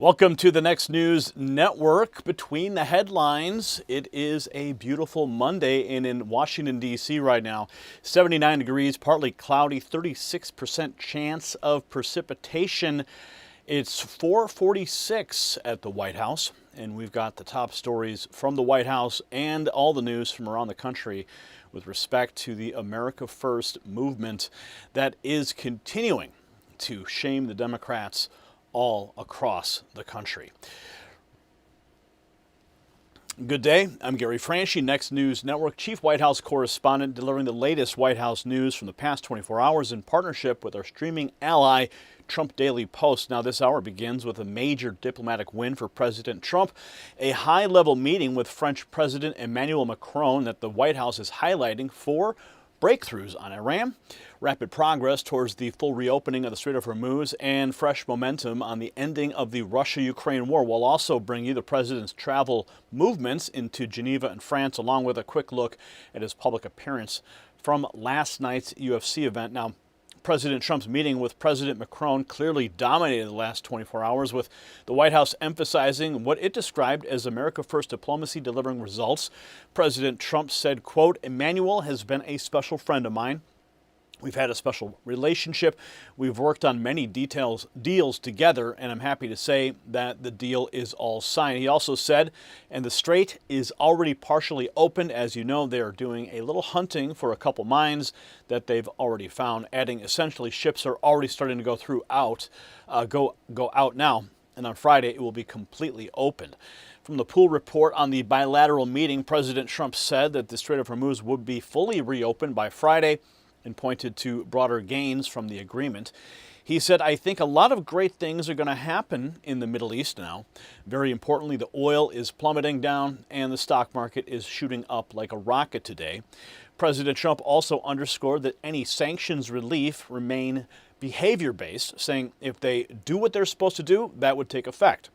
Welcome to the Next News Network. Between the headlines, it is a beautiful Monday in Washington, D.C. right now. 79 degrees, partly cloudy, 36% chance of precipitation. It's 4:46 at the White House, and we've got the top stories from the White House and all the news from around the country with respect to the America First movement that is continuing to shame the Democrats all across the country. Good day. I'm Gary Franchi, Next News Network Chief White House Correspondent, delivering the latest White House news from the past 24 hours in partnership with our streaming ally, Trump Daily Post. Now, this hour begins with a major diplomatic win for President Trump, a high-level meeting with French President Emmanuel Macron that the White House is highlighting for breakthroughs on Iran, rapid progress towards the full reopening of the Strait of Hormuz, and fresh momentum on the ending of the Russia-Ukraine war. We'll also bring you the president's travel movements into Geneva and France, along with a quick look at his public appearance from last night's UFC event. Now, President Trump's meeting with President Macron clearly dominated the last 24 hours, with the White House emphasizing what it described as America First diplomacy delivering results. President Trump said, quote, "Emmanuel has been a special friend of mine. We've had a special relationship. We've worked on many deals together, and I'm happy to say that the deal is all signed." He also said, and the strait is already partially opened. As you know, they are doing a little hunting for a couple mines that they've already found, adding essentially ships are already starting to go out now, and on Friday it will be completely opened. From the pool report on the bilateral meeting, President Trump said that the Strait of Hormuz would be fully reopened by Friday, and pointed to broader gains from the agreement. He said, "I think a lot of great things are going to happen in the Middle East now. Very importantly, the oil is plummeting down and the stock market is shooting up like a rocket today." President Trump also underscored that any sanctions relief remain behavior-based, saying if they do what they're supposed to do, that would take effect.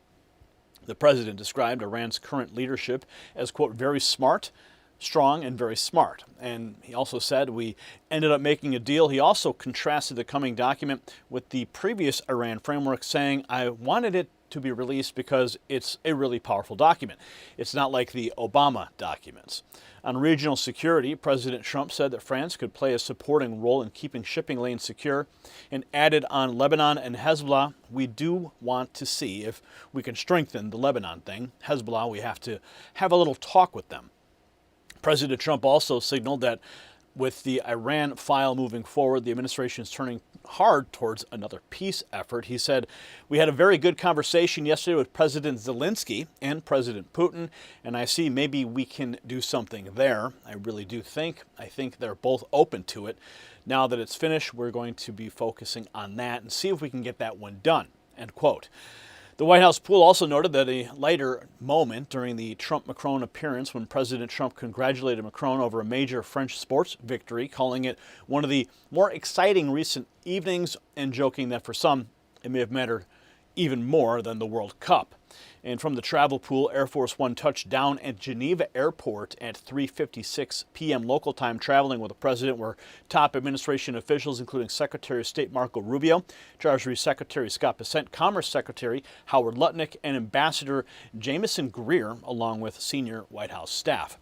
The president described Iran's current leadership as, quote, "very smart, strong, and very smart." And he also said we ended up making a deal. He also contrasted the coming document with the previous Iran framework, saying, "I wanted it to be released because it's a really powerful document. It's not like the Obama documents." On regional security, President Trump said that France could play a supporting role in keeping shipping lanes secure, and added on Lebanon and Hezbollah, "We do want to see if we can strengthen the Lebanon thing. Hezbollah, we have to have a little talk with them." President Trump also signaled that with the Iran file moving forward, the administration is turning hard towards another peace effort. He said, "We had a very good conversation yesterday with President Zelensky and President Putin, and I see maybe we can do something there. I really do think. I think they're both open to it. Now that it's finished, we're going to be focusing on that and see if we can get that one done." End quote. The White House pool also noted that a lighter moment during the Trump-Macron appearance, when President Trump congratulated Macron over a major French sports victory, calling it one of the more exciting recent evenings, and joking that for some it may have mattered even more than the World Cup. And from the travel pool, Air Force One touched down at Geneva Airport at 3:56 p.m. local time, traveling with the president were top administration officials, including Secretary of State Marco Rubio, Treasury Secretary Scott Bessent, Commerce Secretary Howard Lutnick, and Ambassador Jamieson Greer, along with senior White House staff.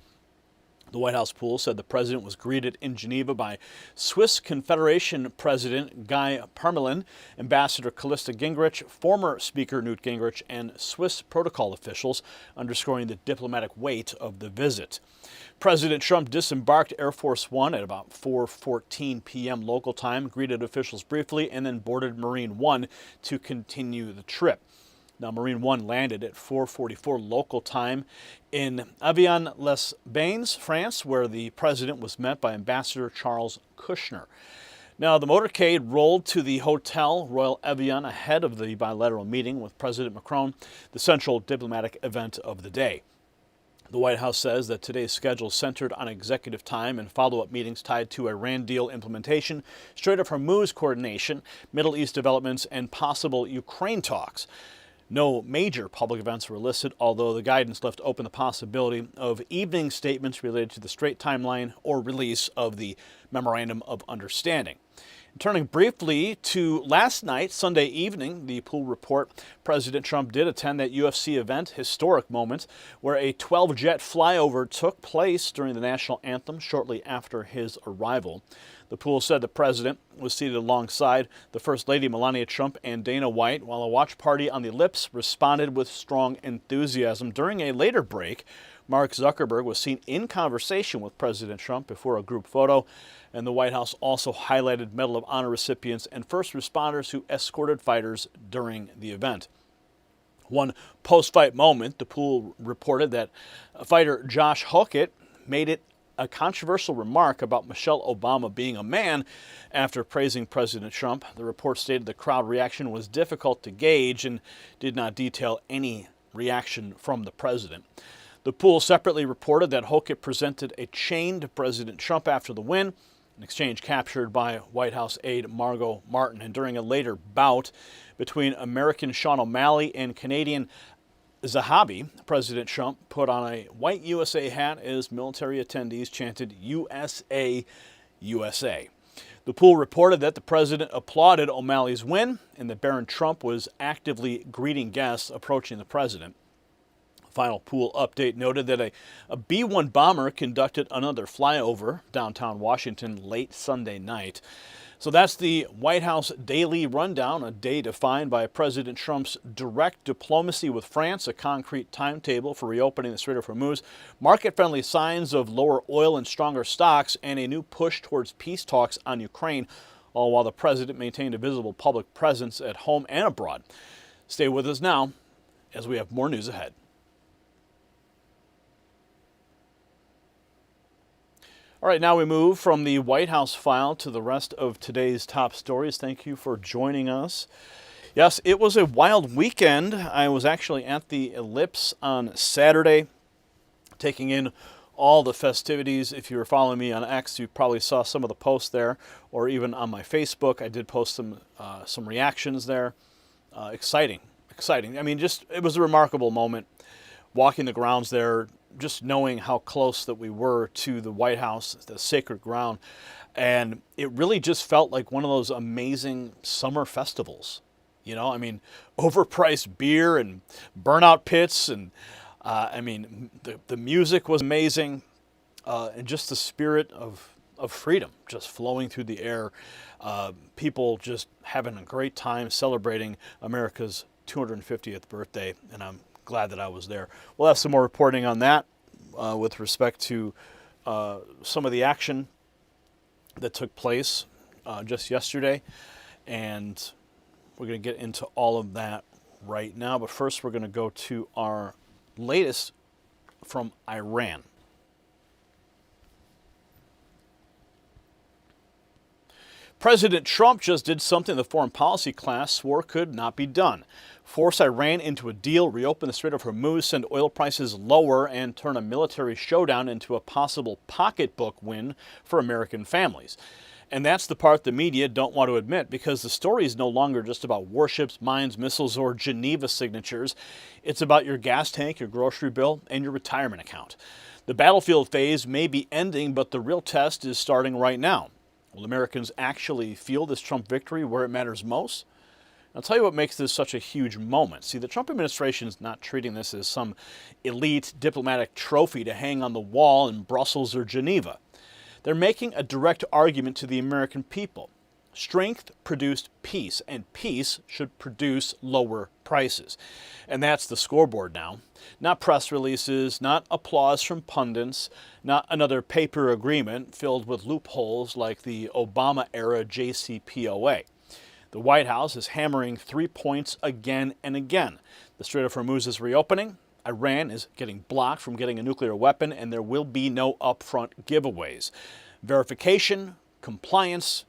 The White House pool said the president was greeted in Geneva by Swiss Confederation President Guy Parmelin, Ambassador Callista Gingrich, former Speaker Newt Gingrich, and Swiss protocol officials, underscoring the diplomatic weight of the visit. President Trump disembarked Air Force One at about 4:14 p.m. local time, greeted officials briefly, and then boarded Marine One to continue the trip. Now, Marine One landed at 4:44 local time in Avion-les-Bains, France, where the president was met by Ambassador Charles Kushner. Now, the motorcade rolled to the Hotel Royal Evian ahead of the bilateral meeting with President Macron, the central diplomatic event of the day. The White House says that today's schedule is centered on executive time and follow-up meetings tied to Iran deal implementation, Strait of Hormuz coordination, Middle East developments, and possible Ukraine talks. No major public events were listed, although the guidance left open the possibility of evening statements related to the Strait timeline or release of the Memorandum of Understanding. Turning briefly to last night, Sunday evening, the Pool report, President Trump did attend that UFC event, historic moment, where a 12-jet flyover took place during the national anthem shortly after his arrival. The Pool said the president was seated alongside the First Lady Melania Trump and Dana White, while a watch party on the ellipse responded with strong enthusiasm. During a later break, Mark Zuckerberg was seen in conversation with President Trump before a group photo, and the White House also highlighted Medal of Honor recipients and first responders who escorted fighters during the event. One post-fight moment, the Pool reported that fighter Josh Hokett made it a controversial remark about Michelle Obama being a man after praising President Trump. The report stated the crowd reaction was difficult to gauge and did not detail any reaction from the president. The Pool separately reported that Hokett presented a chain to President Trump after the win, an exchange captured by White House aide Margot Martin. And during a later bout between American Sean O'Malley and Canadian Zahabi, President Trump put on a white USA hat as military attendees chanted USA, USA. The Pool reported that the president applauded O'Malley's win and that Barron Trump was actively greeting guests approaching the president. Final Pool update noted that a B-1 bomber conducted another flyover downtown Washington late Sunday night. So that's the White House daily rundown, a day defined by President Trump's direct diplomacy with France, a concrete timetable for reopening the Strait of Hormuz, market-friendly signs of lower oil and stronger stocks, and a new push towards peace talks on Ukraine, all while the president maintained a visible public presence at home and abroad. Stay with us now as we have more news ahead. All right, now we move from the White House file to the rest of today's top stories. Thank you for joining us. Yes, it was a wild weekend. I was actually at the Ellipse on Saturday, taking in all the festivities. If you were following me on X, you probably saw some of the posts there, or even on my Facebook. I did post some reactions there. Exciting. I mean, it was a remarkable moment, walking the grounds there, just knowing how close that we were to the White House, the sacred ground. And it really just felt like one of those amazing summer festivals. You know, I mean, overpriced beer and burnout pits. And I mean, the music was amazing. And just the spirit of freedom just flowing through the air. People just having a great time celebrating America's 250th birthday. And I'm glad that I was there. We'll have some more reporting on that with respect to some of the action that took place just yesterday. And we're going to get into all of that right now. But first, we're going to go to our latest from Iran. President Trump just did something the foreign policy class swore could not be done. Force Iran into a deal, reopen the Strait of Hormuz, send oil prices lower, and turn a military showdown into a possible pocketbook win for American families. And that's the part the media don't want to admit, because the story is no longer just about warships, mines, missiles, or Geneva signatures. It's about your gas tank, your grocery bill, and your retirement account. The battlefield phase may be ending, but the real test is starting right now. Will Americans actually feel this Trump victory where it matters most? I'll tell you what makes this such a huge moment. See, the Trump administration is not treating this as some elite diplomatic trophy to hang on the wall in Brussels or Geneva. They're making a direct argument to the American people. Strength produced peace, and peace should produce lower prices. And that's the scoreboard now. Not press releases, not applause from pundits, not another paper agreement filled with loopholes like the Obama-era JCPOA. The White House is hammering 3 points again and again. The Strait of Hormuz is reopening, Iran is getting blocked from getting a nuclear weapon, and there will be no upfront giveaways. Verification, compliance,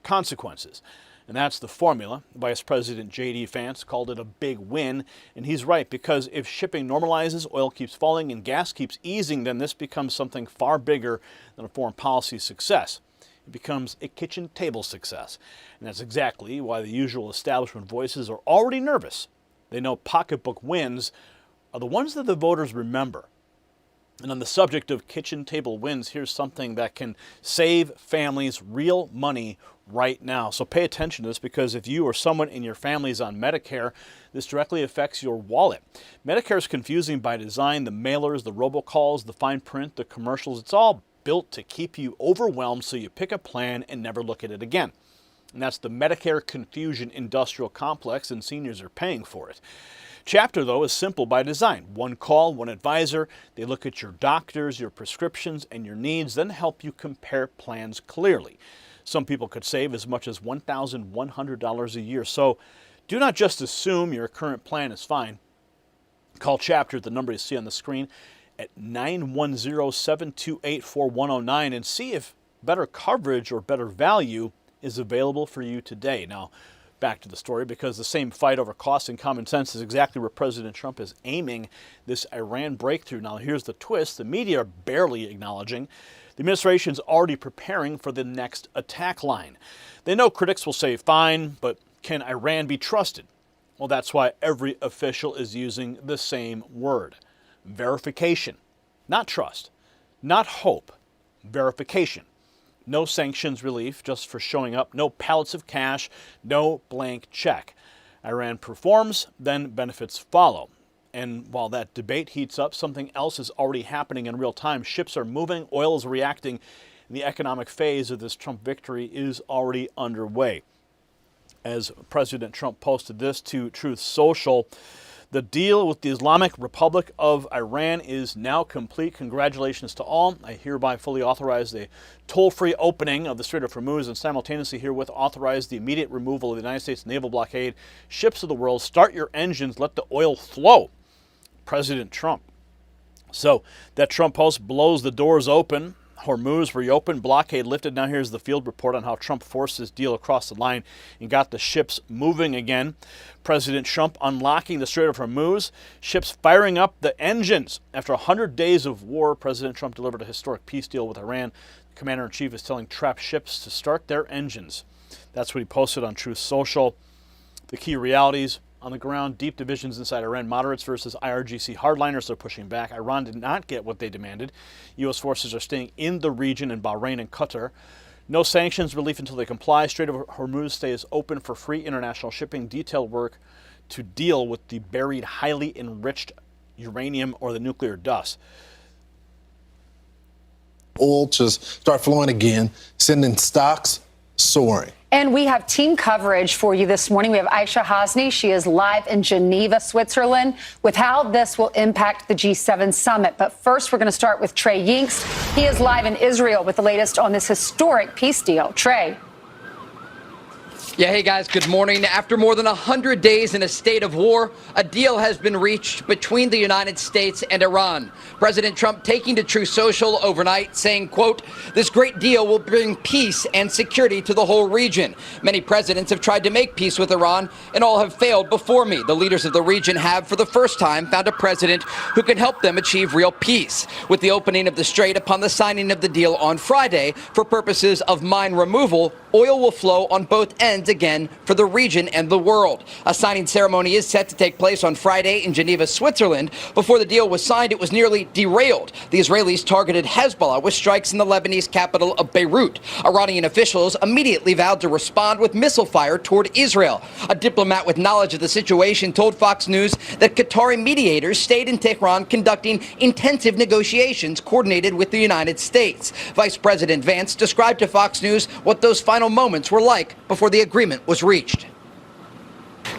consequences. And that's the formula. Vice President JD Vance called it a big win, and he's right, because if shipping normalizes, oil keeps falling, and gas keeps easing, then this becomes something far bigger than a foreign policy success. It becomes a kitchen table success. And that's exactly why the usual establishment voices are already nervous. They know pocketbook wins are the ones that the voters remember. And on the subject of kitchen table wins, here's something that can save families real money right now. So pay attention to this, because if you or someone in your family is on Medicare, this directly affects your wallet. Medicare is confusing by design. The mailers, the robocalls, the fine print, the commercials, it's all built to keep you overwhelmed, so you pick a plan and never look at it again. And that's the Medicare confusion industrial complex, and seniors are paying for it. Chapter, though, is simple by design. One call, one advisor. They look at your doctors, your prescriptions, and your needs, then help you compare plans clearly. Some people could save as much as $1,100 a year. So do not just assume your current plan is fine. Call Chapter at the number you see on the screen at 910-728-4109 and see if better coverage or better value is available for you today. Now, back to the story, because the same fight over cost and common sense is exactly where President Trump is aiming this Iran breakthrough. Now, here's the twist. The media are barely acknowledging the administration's already preparing for the next attack line. They know critics will say, fine, but can Iran be trusted? Well, that's why every official is using the same word. Verification. Not trust. Not hope. Verification. No sanctions relief just for showing up. No pallets of cash. No blank check. Iran performs, then benefits follow. And while that debate heats up, something else is already happening in real time. Ships are moving. Oil is reacting. And the economic phase of this Trump victory is already underway. As President Trump posted this to Truth Social, the deal with the Islamic Republic of Iran is now complete. Congratulations to all. I hereby fully authorize the toll-free opening of the Strait of Hormuz, and simultaneously herewith authorize the immediate removal of the United States naval blockade. Ships of the world, start your engines, let the oil flow. President Trump. So that Trump post blows the doors open. Hormuz reopened, blockade lifted. Now here's the field report on how Trump forced this deal across the line and got the ships moving again. President Trump unlocking the Strait of Hormuz, ships firing up the engines. After 100 days of war, President Trump delivered a historic peace deal with Iran. The commander-in-chief is telling trapped ships to start their engines. That's what he posted on Truth Social. The key realities on the ground: deep divisions inside Iran, moderates versus IRGC hardliners are pushing back. Iran did not get what they demanded. U.S. forces are staying in the region in Bahrain and Qatar. No sanctions relief until they comply. Strait of Hormuz stays open for free international shipping. Detailed work to deal with the buried, highly enriched uranium or the nuclear dust. Oil to start flowing again, sending stocks soaring. And we have team coverage for you this morning. We have Aisha Hasni. She is live in Geneva, Switzerland, with how this will impact the G7 summit. But first, we're going to start with Trey Yinks. He is live in Israel with the latest on this historic peace deal. Trey. Yeah, hey guys, good morning. After more than 100 days in a state of war, a deal has been reached between the United States and Iran. President Trump taking to Truth Social overnight saying, quote, "This great deal will bring peace and security to the whole region. Many presidents have tried to make peace with Iran and all have failed before me. The leaders of the region have, for the first time, found a president who can help them achieve real peace." With the opening of the strait upon the signing of the deal on Friday, for purposes of mine removal, oil will flow on both ends again for the region and the world. A signing ceremony is set to take place on Friday in Geneva, Switzerland. Before the deal was signed, it was nearly derailed. The Israelis targeted Hezbollah with strikes in the Lebanese capital of Beirut. Iranian officials immediately vowed to respond with missile fire toward Israel. A diplomat with knowledge of the situation told Fox News that Qatari mediators stayed in Tehran conducting intensive negotiations coordinated with the United States. Vice President Vance described to Fox News what those final moments were like before the agreement was reached.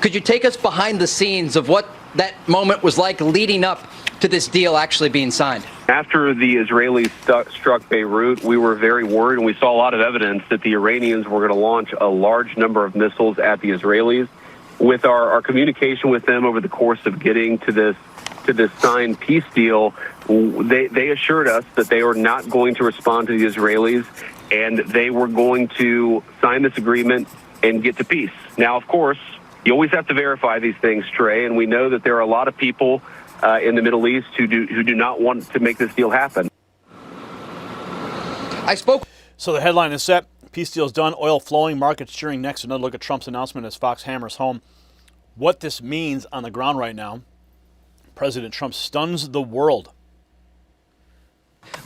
Could you take us behind the scenes of what that moment was like leading up to this deal actually being signed? After the Israelis struck Beirut, we were very worried, and we saw a lot of evidence that the Iranians were going to launch a large number of missiles at the Israelis. With our communication with them over the course of getting to this signed peace deal, they assured us that they were not going to respond to the Israelis, and they were going to sign this agreement and get to peace. Now, of course, you always have to verify these things, Trey, and we know that there are a lot of people in the Middle East who do not want to make this deal happen. So the headline is set. Peace deal's done. Oil flowing. Markets cheering. Next, another look at Trump's announcement as Fox hammers home what this means on the ground right now. President Trump stuns the world.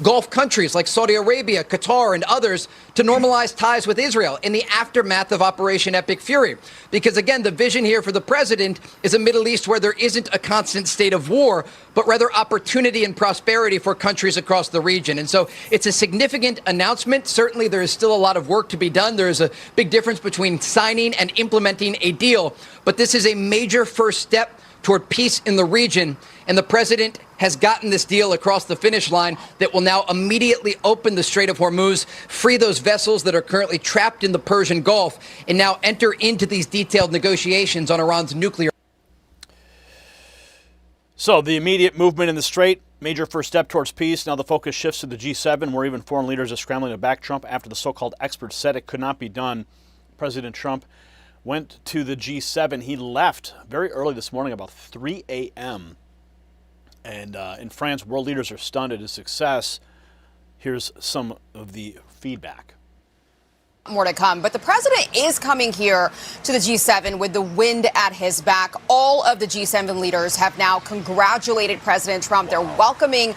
Gulf countries like Saudi Arabia, Qatar, and others to normalize ties with Israel in the aftermath of Operation Epic Fury. Because again, the vision here for the president is a Middle East where there isn't a constant state of war, but rather opportunity and prosperity for countries across the region. And so it's a significant announcement. Certainly there is still a lot of work to be done. There is a big difference between signing and implementing a deal. But this is a major first step toward peace in the region, and the president has gotten this deal across the finish line that will now immediately open the Strait of Hormuz, free those vessels that are currently trapped in the Persian Gulf, and now enter into these detailed negotiations on Iran's nuclear. So the immediate movement in the Strait, major first step towards peace. Now the focus shifts to the G7, where even foreign leaders are scrambling to back Trump after the so-called experts said it could not be done. President Trump went to the G7. He left very early this morning, about 3 a.m. And in France, world leaders are stunned at his success. Here's some of the feedback. More to come, but the president is coming here to the G7 with the wind at his back. All of the G7 leaders have now congratulated President Trump. They're welcoming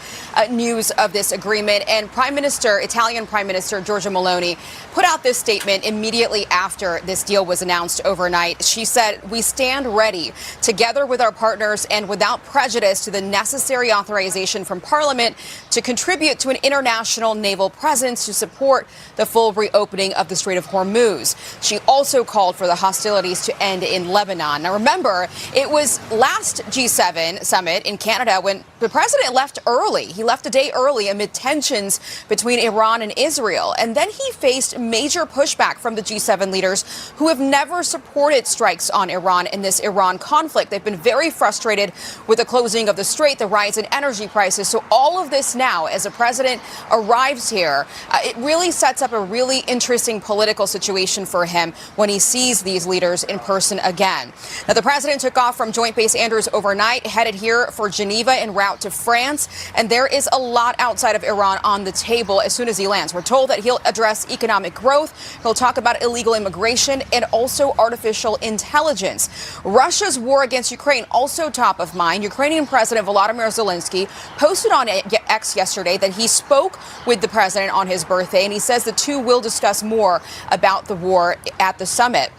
news of this agreement. And Italian Prime Minister Giorgia Meloni put out this statement immediately after this deal was announced overnight. She said, "We stand ready together with our partners and without prejudice to the necessary authorization from Parliament to contribute to an international naval presence to support the full reopening of the Strait of Hormuz." She also called for the hostilities to end in Lebanon. Now, remember, it was last G7 summit in Canada when the president left early. He left a day early amid tensions between Iran and Israel. And then he faced major pushback from the G7 leaders who have never supported strikes on Iran in this Iran conflict. They've been very frustrated with the closing of the strait, the rise in energy prices. So all of this now, as the president arrives here, it really sets up a really interesting political situation for him when he sees these leaders in person again. Now, the president took off from Joint Base Andrews overnight, headed here for Geneva en route to France. And there is a lot outside of Iran on the table as soon as he lands. We're told that he'll address economic growth. He'll talk about illegal immigration and also artificial intelligence. Russia's war against Ukraine also top of mind. Ukrainian President Volodymyr Zelensky posted on X yesterday that he spoke with the president on his birthday, and he says the two will discuss more about the war at the summit.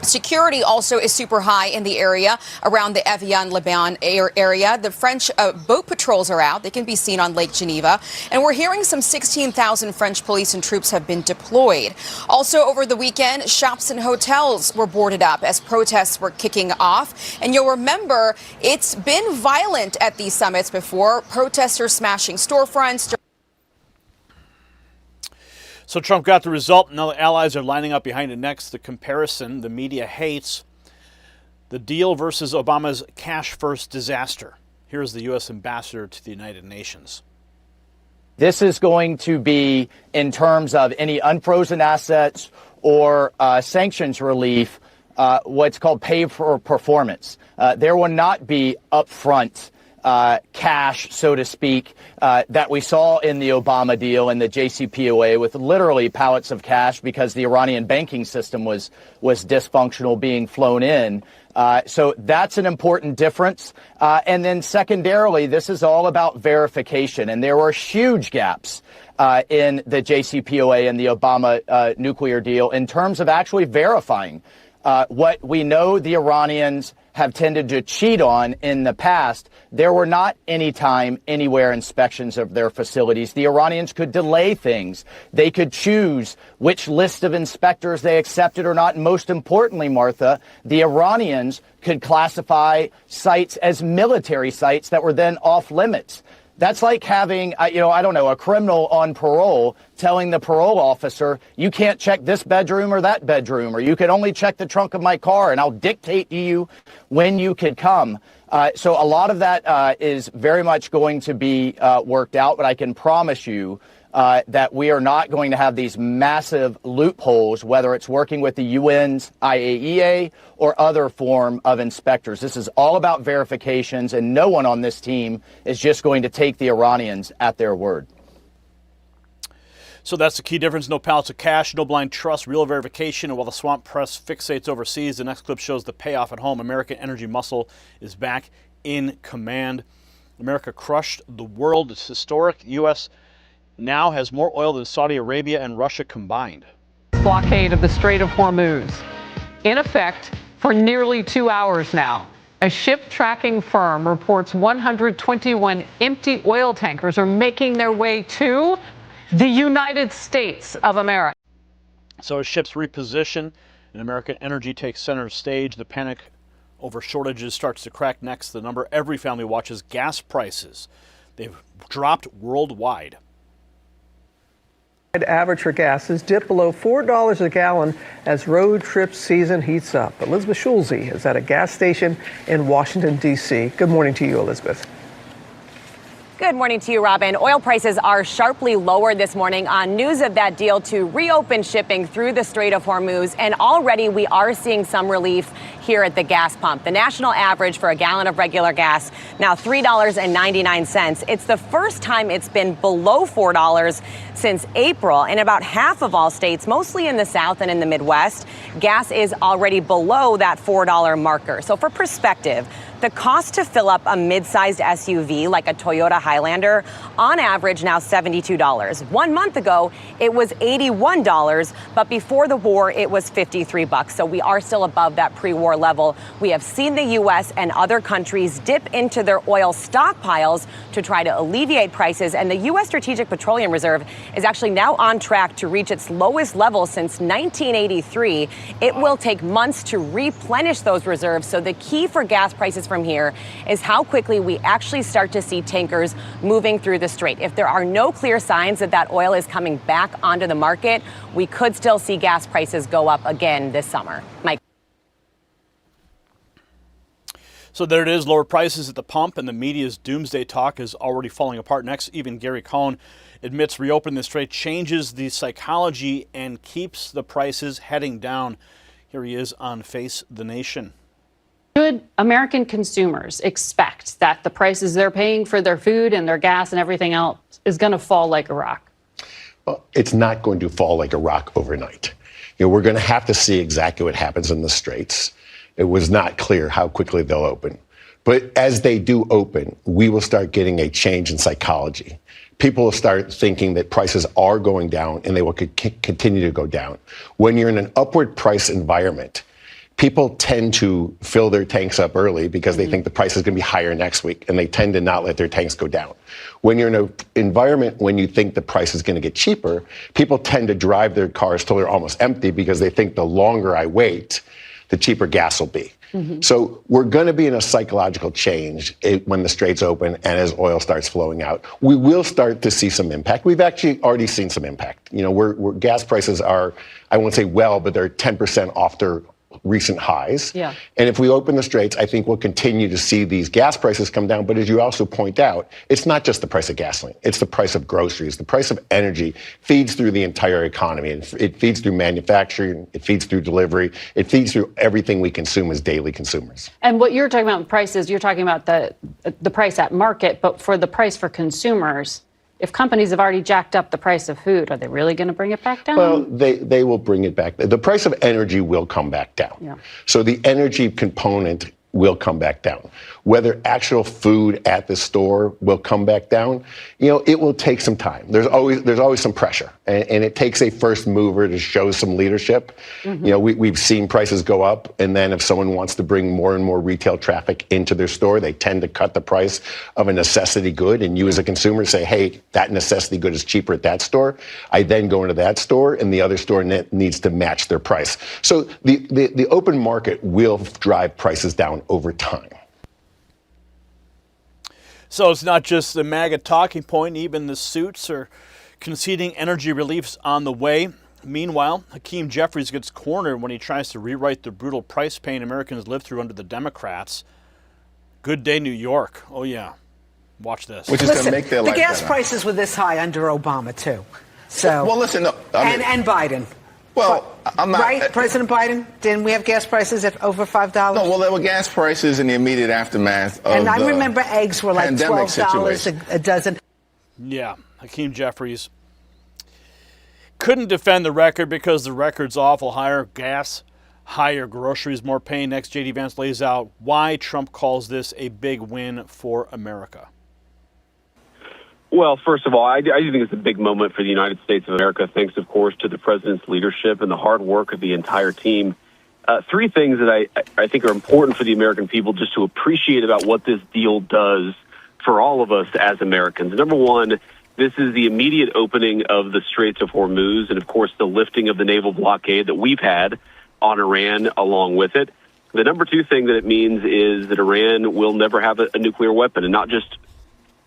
Security also is super high in the area around the Evian-les-Bains area. The French boat patrols are out. They can be seen on Lake Geneva. And we're hearing some 16,000 French police and troops have been deployed. Also over the weekend, shops and hotels were boarded up as protests were kicking off. And you'll remember it's been violent at these summits before. Protesters smashing storefronts. So Trump got the result. Now the allies are lining up behind it next. The comparison the media hates. The deal versus Obama's cash-first disaster. Here's the U.S. ambassador to the United Nations. This is going to be, in terms of any unfrozen assets or sanctions relief, what's called pay for performance. There will not be upfront cash, so to speak, that we saw in the Obama deal and the JCPOA with literally pallets of cash because the Iranian banking system was dysfunctional being flown in. So that's an important difference. And then secondarily, this is all about verification. And there were huge gaps in the JCPOA and the Obama nuclear deal in terms of actually verifying what we know the Iranians have tended to cheat on in the past. There were not anytime, anywhere inspections of their facilities. The Iranians could delay things. They could choose which list of inspectors they accepted or not. And most importantly, Martha, the Iranians could classify sites as military sites that were then off limits. That's like having, a criminal on parole telling the parole officer, you can't check this bedroom or that bedroom, or you can only check the trunk of my car, and I'll dictate to you when you could come. So a lot of that is very much going to be worked out, but I can promise you that we are not going to have these massive loopholes, whether it's working with the UN's IAEA or other form of inspectors. This is all about verifications, and no one on this team is just going to take the Iranians at their word. So that's the key difference. No pallets of cash, no blind trust, real verification. And while the swamp press fixates overseas, the next clip shows the payoff at home. American energy muscle is back in command. America crushed the world. It's historic. U.S. now has more oil than Saudi Arabia and Russia combined. Blockade of the Strait of Hormuz in effect for nearly 2 hours now. A ship tracking firm reports 121 empty oil tankers are making their way to the United States of America. So as ships reposition and American energy takes center stage, the panic over shortages starts to crack next. The number every family watches: gas prices. They've dropped worldwide. Average for gas has dipped below $4 a gallon as road trip season heats up. Elizabeth Schulze is at a gas station in Washington, D.C. Good morning to you, Elizabeth. Good morning to you, Robin. Oil prices are sharply lower this morning on news of that deal to reopen shipping through the Strait of Hormuz. And already we are seeing some relief here at the gas pump. The national average for a gallon of regular gas now $3.99. It's the first time it's been below $4 since April. In about half of all states, mostly in the South and in the Midwest, gas is already below that $4 marker. So for perspective, the cost to fill up a mid-sized SUV like a Toyota Highlander, on average now $72. 1 month ago, it was $81, but before the war, it was $53. So we are still above that pre-war level. We have seen the U.S. and other countries dip into their oil stockpiles to try to alleviate prices, and the U.S. Strategic Petroleum Reserve is actually now on track to reach its lowest level since 1983. It will take months to replenish those reserves, so the key for gas prices from here is how quickly we actually start to see tankers moving through the strait. If there are no clear signs that that oil is coming back onto the market, we could still see gas prices go up again this summer. Mike. So there it is, lower prices at the pump, and the media's doomsday talk is already falling apart. Next, even Gary Cohn admits reopening the strait changes the psychology and keeps the prices heading down. Here he is on Face the Nation. Should American consumers expect that the prices they're paying for their food and their gas and everything else is going to fall like a rock? Well, it's not going to fall like a rock overnight. We're going to have to see exactly what happens in the straits. It was not clear how quickly they'll open. But as they do open, we will start getting a change in psychology. People will start thinking that prices are going down and they will continue to go down. When you're in an upward price environment, people tend to fill their tanks up early because they think the price is going to be higher next week, and they tend to not let their tanks go down. When you're in an environment when you think the price is going to get cheaper, people tend to drive their cars till they're almost empty because they think the longer I wait, the cheaper gas will be. So we're going to be in a psychological change when the straits open and as oil starts flowing out. We will start to see some impact. We've actually already seen some impact. Where gas prices are, I won't say but they're 10% off their recent highs. Yeah. And if we open the straits, I think we'll continue to see these gas prices come down. But as you also point out, it's not just the price of gasoline. It's the price of groceries. The price of energy feeds through the entire economy. It feeds through manufacturing. It feeds through delivery. It feeds through everything we consume as daily consumers. And what you're talking about prices, you're talking about the price at market, but for the price for consumers, if companies have already jacked up the price of food, are they really going to bring it back down? Well, they will bring it back. The price of energy will come back down. Yeah. So the energy component will come back down. Whether actual food at the store will come back down, it will take some time. There's always some pressure, and it takes a first mover to show some leadership. We've seen prices go up, and then if someone wants to bring more and more retail traffic into their store, they tend to cut the price of a necessity good, and you as a consumer say, hey, that necessity good is cheaper at that store. I then go into that store, and the other store needs to match their price. So the open market will drive prices down over time. So it's not just the MAGA talking point. Even the suits are conceding energy reliefs on the way. Meanwhile, Hakeem Jeffries gets cornered when he tries to rewrite the brutal price pain Americans live through under the Democrats. Good day, New York. Oh, yeah. Watch this. Which is going to make their life the gas better. prices were this high under Obama, too. So, well, listen, no, and Biden. Well, I'm not. Right, President Biden? Didn't we have gas prices at over $5? No, well, there were gas prices in the immediate aftermath of and I remember eggs were like $12 a dozen. Yeah, Hakeem Jeffries couldn't defend the record because the record's awful. Higher gas, higher groceries, more pain. Next, JD Vance lays out why Trump calls this a big win for America. Well, first of all, I do think it's a big moment for the United States of America, thanks, of course, to the president's leadership and the hard work of the entire team. Three things that I think are important for the American people just to appreciate about what this deal does for all of us as Americans. Number one, this is the immediate opening of the Straits of Hormuz and, of course, the lifting of the naval blockade that we've had on Iran along with it. The number two thing that it means is that Iran will never have a nuclear weapon, and not just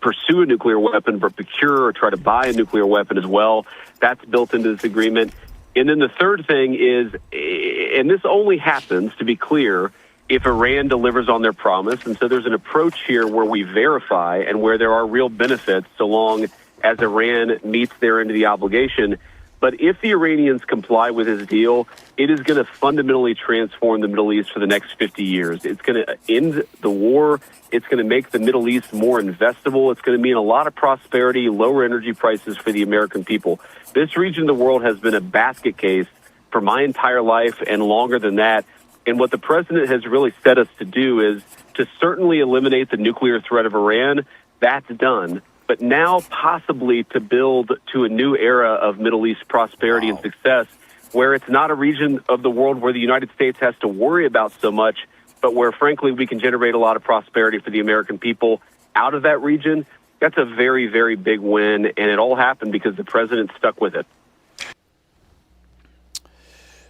pursue a nuclear weapon, but procure or try to buy a nuclear weapon as well. That's built into this agreement. And then the third thing is, and this only happens, to be clear, if Iran delivers on their promise. And so there's an approach here where we verify and where there are real benefits so long as Iran meets their end of the obligation. But if the Iranians comply with this deal, it is going to fundamentally transform the Middle East for the next 50 years. It's going to end the war. It's going to make the Middle East more investable. It's going to mean a lot of prosperity, lower energy prices for the American people. This region of the world has been a basket case for my entire life and longer than that. And what the president has really set us to do is to certainly eliminate the nuclear threat of Iran. That's done. But now possibly to build to a new era of Middle East prosperity and success, where it's not a region of the world where the United States has to worry about so much, but where, frankly, we can generate a lot of prosperity for the American people out of that region. That's a very, very big win, and it all happened because the president stuck with it.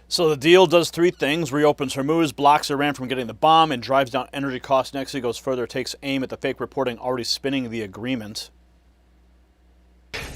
So the deal does three things: reopens Hormuz, blocks Iran from getting the bomb, and drives down energy costs. Next, it goes further, takes aim at the fake reporting already spinning the agreement.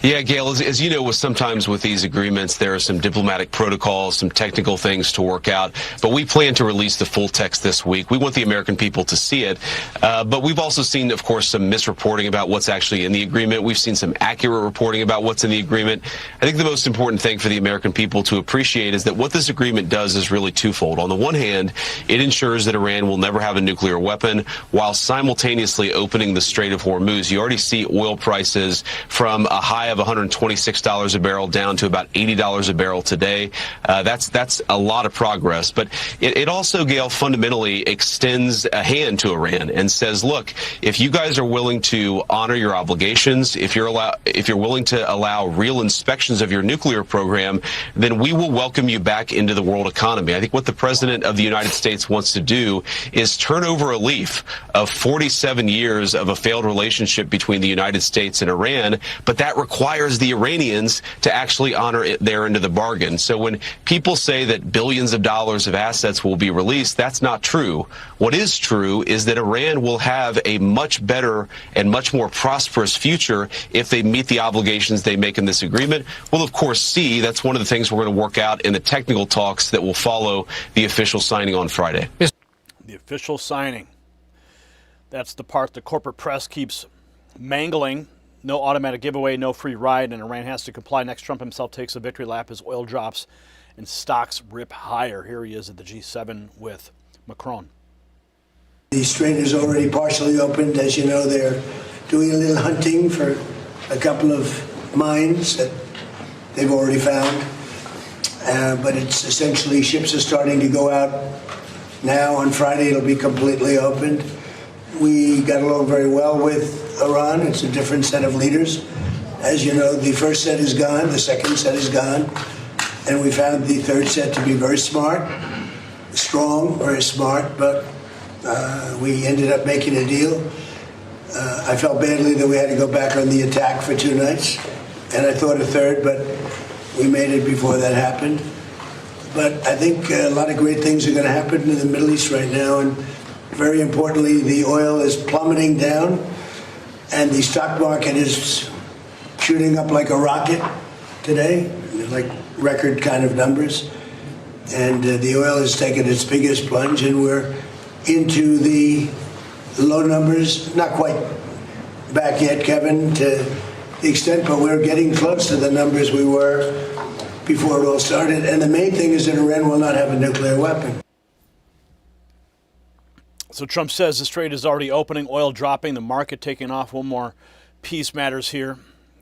Yeah, Gail, as you know, sometimes with these agreements, there are some diplomatic protocols, some technical things to work out. But we plan to release the full text this week. We want the American people to see it. But we've also seen, of course, some misreporting about what's actually in the agreement. We've seen some accurate reporting about what's in the agreement. I think the most important thing for the American people to appreciate is that what this agreement does is really twofold. On the one hand, it ensures that Iran will never have a nuclear weapon while simultaneously opening the Strait of Hormuz. You already see oil prices from a high of $126 a barrel down to about $80 a barrel today. That's a lot of progress. But it also, Gail, fundamentally extends a hand to Iran and says, look, if you guys are willing to honor your obligations, if you're willing to allow real inspections of your nuclear program, then we will welcome you back into the world economy. I think what the president of the United States wants to do is turn over a leaf of 47 years of a failed relationship between the United States and Iran, but that requires the Iranians to actually honor their end of the bargain. So when people say that billions of dollars of assets will be released, that's not true. What is true is that Iran will have a much better and much more prosperous future if they meet the obligations they make in this agreement. We'll, of course, see. That's one of the things we're going to work out in the technical talks that will follow the official signing on Friday. The official signing. That's the part the corporate press keeps mangling. No automatic giveaway, no free ride, and Iran has to comply. Next, Trump himself takes a victory lap as oil drops and stocks rip higher. Here he is at the G7 with Macron. The strait is already partially opened. As you know, they're doing a little hunting for a couple of mines that they've already found. But it's essentially ships are starting to go out now. On Friday, it'll be completely opened. We got along very well with Iran. It's a different set of leaders. As you know, the first set is gone, the second set is gone, and we found the third set to be very smart, strong, very smart, but we ended up making a deal. I felt badly that we had to go back on the attack for 2 nights, and I thought a third, but we made it before that happened. But I think a lot of great things are going to happen in the Middle East right now, and very importantly, the oil is plummeting down, and the stock market is shooting up like a rocket today, like record kind of numbers. And the oil has taken its biggest plunge, and we're into the low numbers, not quite back yet, Kevin, to the extent, but we're getting close to the numbers we were before it all started. And the main thing is that Iran will not have a nuclear weapon. So Trump says the strait is already opening, oil dropping, the market taking off. One more piece matters here.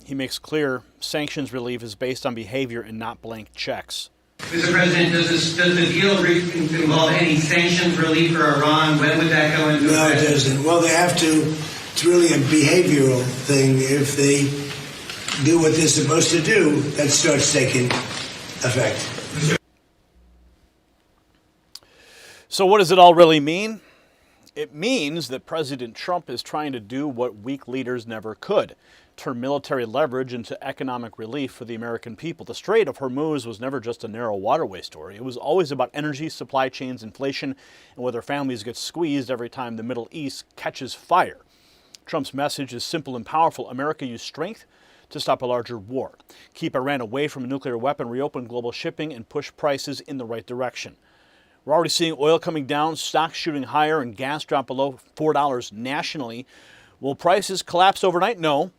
He makes clear sanctions relief is based on behavior and not blank checks. Mr. President, does the deal involve any sanctions relief for Iran? When would that go into effect? No, it doesn't. Well, they have to. It's really a behavioral thing. If the do what they're supposed to do, that starts taking effect. So what does it all really mean? It means that President Trump is trying to do what weak leaders never could, turn military leverage into economic relief for the American people. The Strait of Hormuz was never just a narrow waterway story. It was always about energy, supply chains, inflation, and whether families get squeezed every time the Middle East catches fire. Trump's message is simple and powerful. America used strength to stop a larger war. Keep Iran away from a nuclear weapon, reopen global shipping, and push prices in the right direction. We're already seeing oil coming down, stocks shooting higher, and gas drop below $4 nationally. Will prices collapse overnight? No.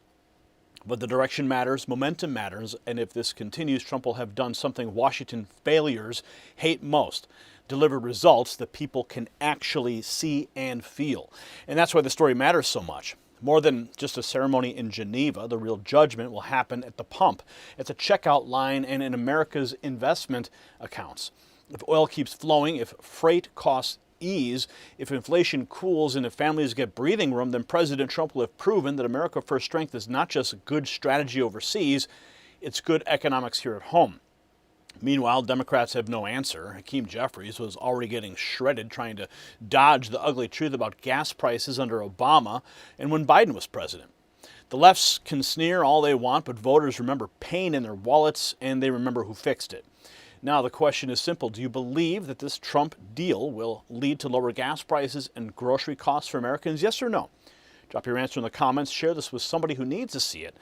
But the direction matters, momentum matters, and if this continues, Trump will have done something Washington failures hate most: deliver results that people can actually see and feel. And that's why the story matters so much. More than just a ceremony in Geneva, the real judgment will happen at the pump, at the checkout line, and in America's investment accounts. If oil keeps flowing, if freight costs ease, if inflation cools, and if families get breathing room, then President Trump will have proven that America First strength is not just good strategy overseas, it's good economics here at home. Meanwhile, Democrats have no answer. Hakeem Jeffries was already getting shredded trying to dodge the ugly truth about gas prices under Obama and when Biden was president. The lefts can sneer all they want, but voters remember pain in their wallets, and they remember who fixed it. Now the question is simple. Do you believe that this Trump deal will lead to lower gas prices and grocery costs for Americans? Yes or no? Drop your answer in the comments. Share this with somebody who needs to see it.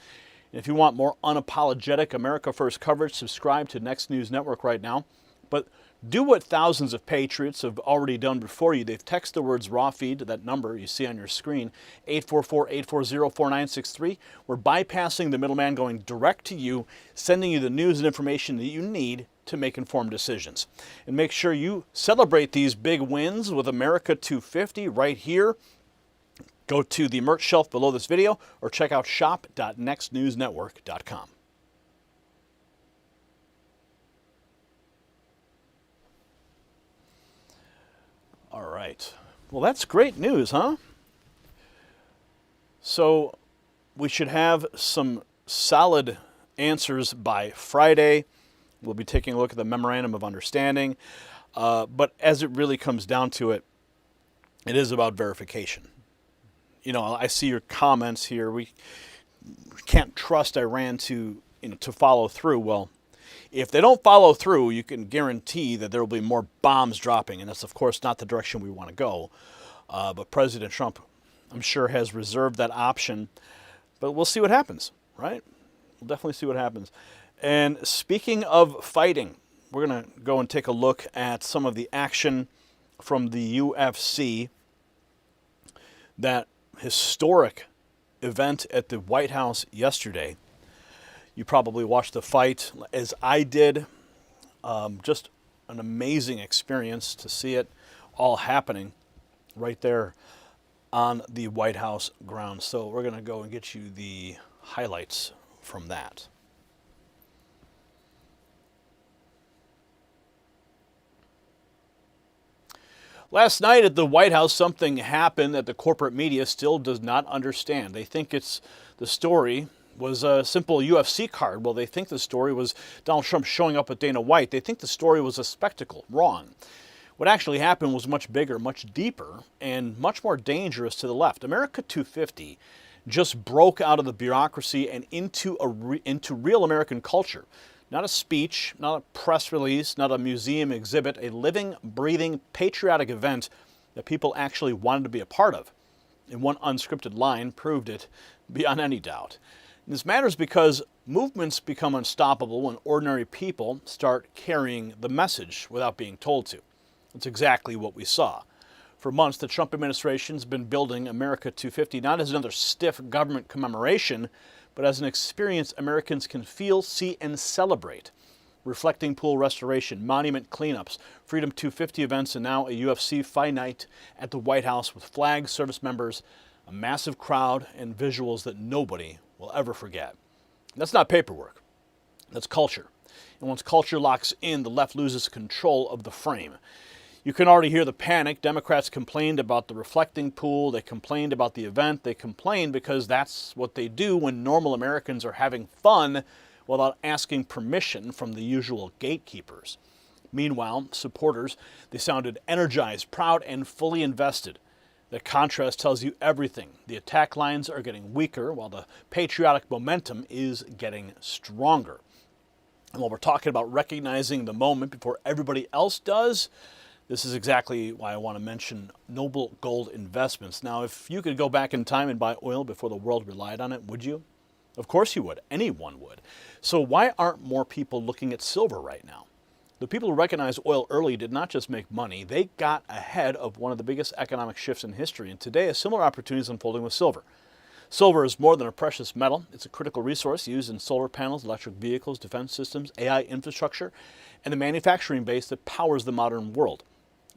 And if you want more unapologetic America First coverage, subscribe to Next News Network right now. But do what thousands of patriots have already done before you. They've texted the words raw feed to that number you see on your screen, 844-840-4963. We're bypassing the middleman, going direct to you, sending you the news and information that you need to make informed decisions. And make sure you celebrate these big wins with America 250 right here. Go to the merch shelf below this video or check out shop.nextnewsnetwork.com. All right. Well, that's great news, huh? So we should have some solid answers by Friday. We'll be taking a look at the Memorandum of Understanding. But as it really comes down to it, it is about verification. You know, I see your comments here. We can't trust Iran to follow through. Well, if they don't follow through, you can guarantee that there will be more bombs dropping. And that's, of course, not the direction we want to go. But President Trump, I'm sure, has reserved that option. But we'll see what happens, right? We'll definitely see what happens. And speaking of fighting, we're going to go and take a look at some of the action from the UFC. That historic event at the White House yesterday. You probably watched the fight as I did. Just an amazing experience to see it all happening right there on the White House grounds. So we're going to go and get you the highlights from that. Last night at the White House, something happened that the corporate media still does not understand. They think the story was a simple UFC card. Well, they think the story was Donald Trump showing up with Dana White. They think the story was a spectacle. Wrong. What actually happened was much bigger, much deeper, and much more dangerous to the left. America 250 just broke out of the bureaucracy and into real American culture. Not a speech, not a press release, not a museum exhibit, a living, breathing, patriotic event that people actually wanted to be a part of. And one unscripted line proved it beyond any doubt. And this matters because movements become unstoppable when ordinary people start carrying the message without being told to. That's exactly what we saw. For months, the Trump administration has been building America 250 not as another stiff government commemoration, but as an experience Americans can feel, see, and celebrate. Reflecting pool restoration, monument cleanups, Freedom 250 events, and now a UFC fight night at the White House with flags, service members, a massive crowd, and visuals that nobody will ever forget. That's not paperwork. That's culture. And once culture locks in, the left loses control of the frame. You can already hear the panic. Democrats complained about the reflecting pool. They complained about the event. They complained because that's what they do when normal Americans are having fun without asking permission from the usual gatekeepers. Meanwhile, supporters, they sounded energized, proud, and fully invested. The contrast tells you everything. The attack lines are getting weaker while the patriotic momentum is getting stronger. And while we're talking about recognizing the moment before everybody else does, this is exactly why I want to mention Noble Gold Investments. Now, if you could go back in time and buy oil before the world relied on it, would you? Of course you would. Anyone would. So why aren't more people looking at silver right now? The people who recognized oil early did not just make money, they got ahead of one of the biggest economic shifts in history. And today, a similar opportunity is unfolding with silver. Silver is more than a precious metal. It's a critical resource used in solar panels, electric vehicles, defense systems, AI infrastructure, and the manufacturing base that powers the modern world.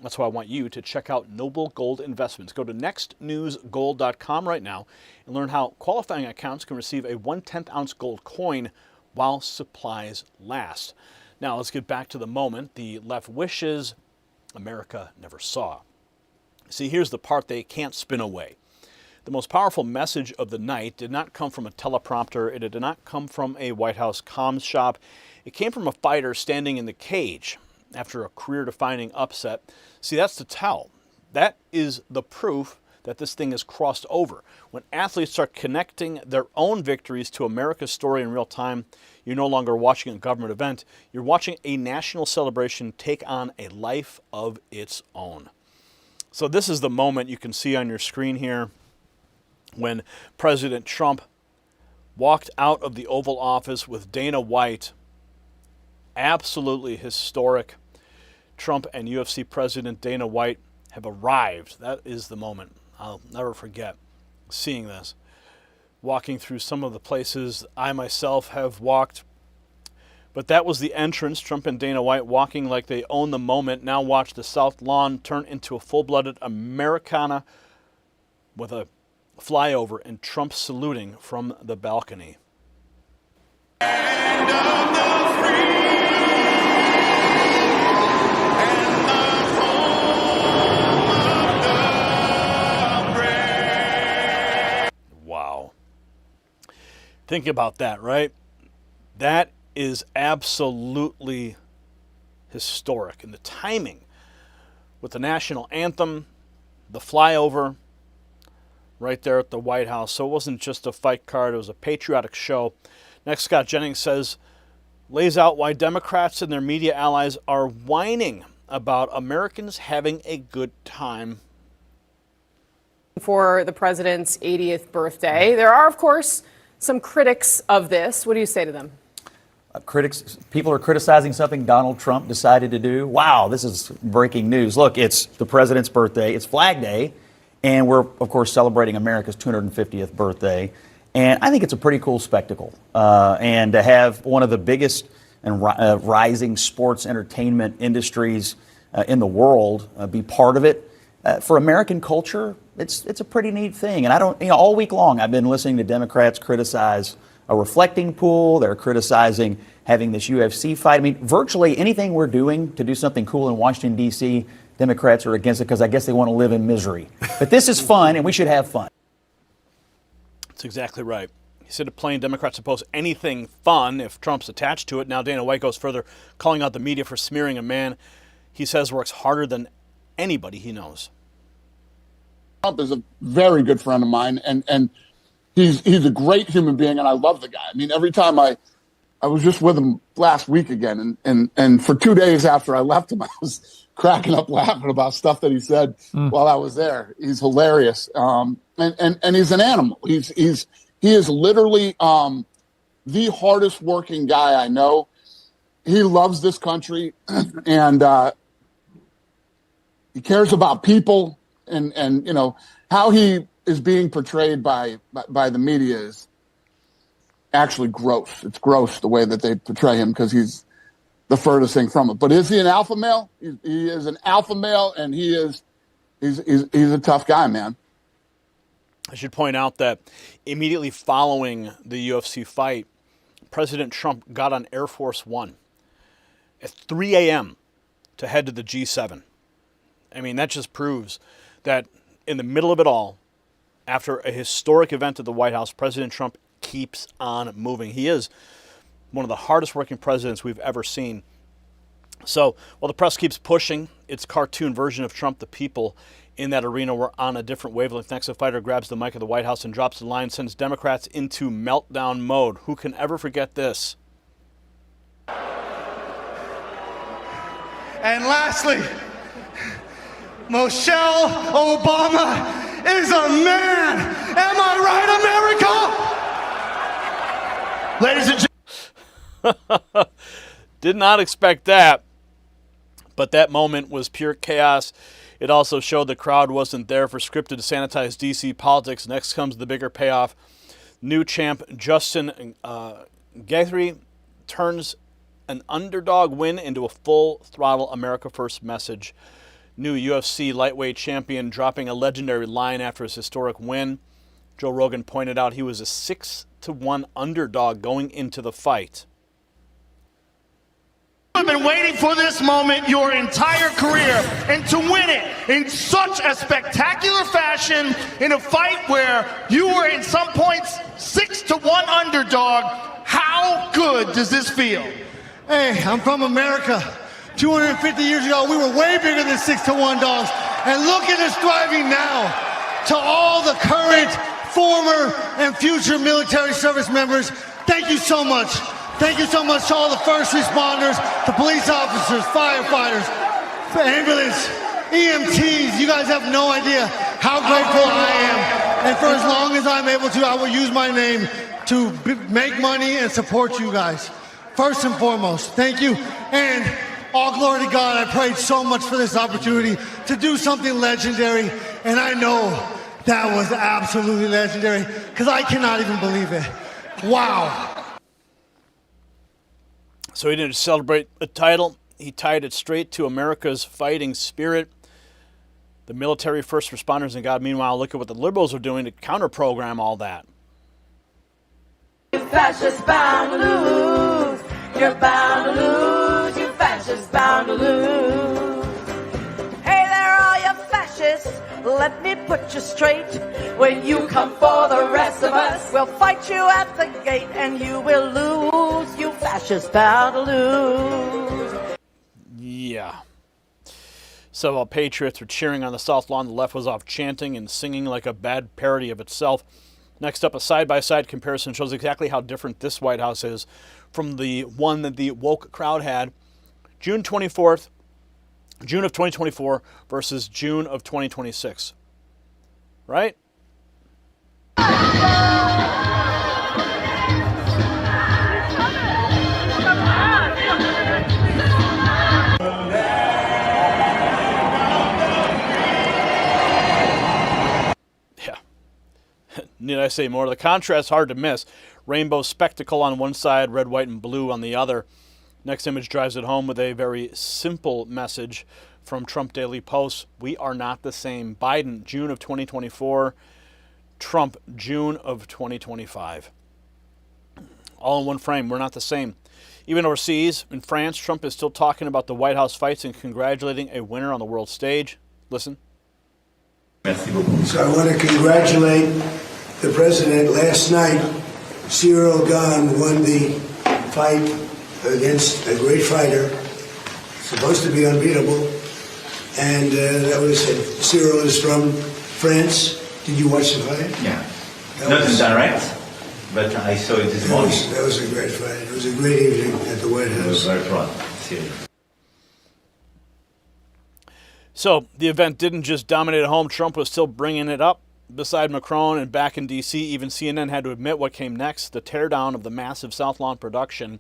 That's why I want you to check out Noble Gold Investments. Go to nextnewsgold.com right now and learn how qualifying accounts can receive a 1/10 ounce gold coin while supplies last. Now let's get back to the moment the left wishes America never saw. See, here's the part they can't spin away. The most powerful message of the night did not come from a teleprompter. It did not come from a White House comms shop. It came from a fighter standing in the cage after a career-defining upset. See, that's the tell. That is the proof that this thing has crossed over. When athletes start connecting their own victories to America's story in real time, you're no longer watching a government event. You're watching a national celebration take on a life of its own. So this is the moment you can see on your screen here when President Trump walked out of the Oval Office with Dana White. Absolutely historic. Trump and UFC President Dana White have arrived. That is the moment. I'll never forget seeing this. Walking through some of the places I myself have walked. But that was the entrance. Trump and Dana White walking like they own the moment. Now watch the South Lawn turn into a full-blooded Americana with a flyover and Trump saluting from the balcony. Wow. Think about that, right? That is absolutely historic. And the timing with the national anthem, the flyover, right there at the White House. So it wasn't just a fight card, it was a patriotic show. Next, Scott Jennings lays out why Democrats and their media allies are whining about Americans having a good time. For the president's 80th birthday, there are, of course, some critics of this. What do you say to them? People are criticizing something Donald Trump decided to do. Wow, this is breaking news. Look, it's the president's birthday. It's Flag Day. And we're, of course, celebrating America's 250th birthday. And I think it's a pretty cool spectacle. And to have one of the biggest and rising sports entertainment industries in the world be part of it, for American culture, it's a pretty neat thing. And all week long, I've been listening to Democrats criticize a reflecting pool. They're criticizing having this UFC fight. I mean, virtually anything we're doing to do something cool in Washington, D.C., Democrats are against it because I guess they want to live in misery. But this is fun, and we should have fun. That's exactly right. He said to plain Democrats oppose anything fun if Trump's attached to it. Now Dana White goes further, calling out the media for smearing a man he says works harder than anybody he knows. Trump is a very good friend of mine, and he's a great human being, and I love the guy. I mean, every time I was just with him last week again, and for 2 days after I left him, I was cracking up laughing about stuff that he said while I was there. He's hilarious. And he's an animal. He is literally the hardest working guy I know. He loves this country and he cares about people and you know how he is being portrayed by the media is actually gross. It's gross the way that they portray him because he's the furthest thing from it. But is he an alpha male? He is an alpha male, and he's a tough guy, man. I should point out that immediately following the UFC fight, President Trump got on Air Force One at 3 a.m. to head to the G7. I mean, that just proves that in the middle of it all, after a historic event at the White House, President Trump keeps on moving. He is one of the hardest working presidents we've ever seen. So while the press keeps pushing its cartoon version of Trump, the people in that arena were on a different wavelength. Next, a fighter grabs the mic at the White House and drops the line, sends Democrats into meltdown mode. Who can ever forget this? And lastly, Michelle Obama is a man. Am I right, America? Ladies and gentlemen. Did not expect that. But that moment was pure chaos. It also showed the crowd wasn't there for scripted, sanitized D.C. politics. Next comes the bigger payoff. New champ Justin Gaethje turns an underdog win into a full-throttle America First message. New UFC lightweight champion dropping a legendary line after his historic win. Joe Rogan pointed out he was a 6-1 underdog going into the fight. You've been waiting for this moment your entire career, and to win it in such a spectacular fashion in a fight where you were in some points 6-1 underdog. How good does this feel? Hey, I'm from America. 250 years ago, we were way bigger than 6-1 dogs. And look at us thriving now. To all the current, former, and future military service members, thank you so much. Thank you so much to all the first responders, the police officers, firefighters, ambulance, EMTs. You guys have no idea how grateful I am. And for as long as I'm able to, I will use my name to make money and support you guys. First and foremost, thank you. And all glory to God, I prayed so much for this opportunity to do something legendary. And I know that was absolutely legendary because I cannot even believe it. Wow. So he didn't celebrate a title. He tied it straight to America's fighting spirit. The military, first responders, and God. Meanwhile, look at what the liberals are doing to counter-program all that. You fascists bound to lose. You're bound to lose. You fascists bound to lose. Hey there, all you fascists. Let me put you straight. When you come for the rest of us, we'll fight you at the gate and you will lose. You fascists bound to lose. Yeah. So while patriots were cheering on the South Lawn, the left was off chanting and singing like a bad parody of itself. Next up, a side-by-side comparison shows exactly how different this White House is from the one that the woke crowd had. June of 2024 versus June of 2026. Right? Need I say more? The contrast's hard to miss. Rainbow spectacle on one side, red, white, and blue on the other. Next image drives it home with a very simple message from Trump Daily Post. We are not the same. Biden, June of 2024. Trump, June of 2025. All in one frame. We're not the same. Even overseas, in France, Trump is still talking about the White House fights and congratulating a winner on the world stage. Listen. So I want to congratulate the president. Last night, Cyril Gane won the fight against a great fighter, supposed to be unbeatable. And that was Cyril is from France. Did you watch the fight? Yeah. Not in direct, but I saw it this morning. That was a great fight. It was a great evening at the White House. I was very proud. Seriously. So the event didn't just dominate at home. Trump was still bringing it up. Beside Macron and back in D.C., even CNN had to admit what came next, the teardown of the massive South Lawn production.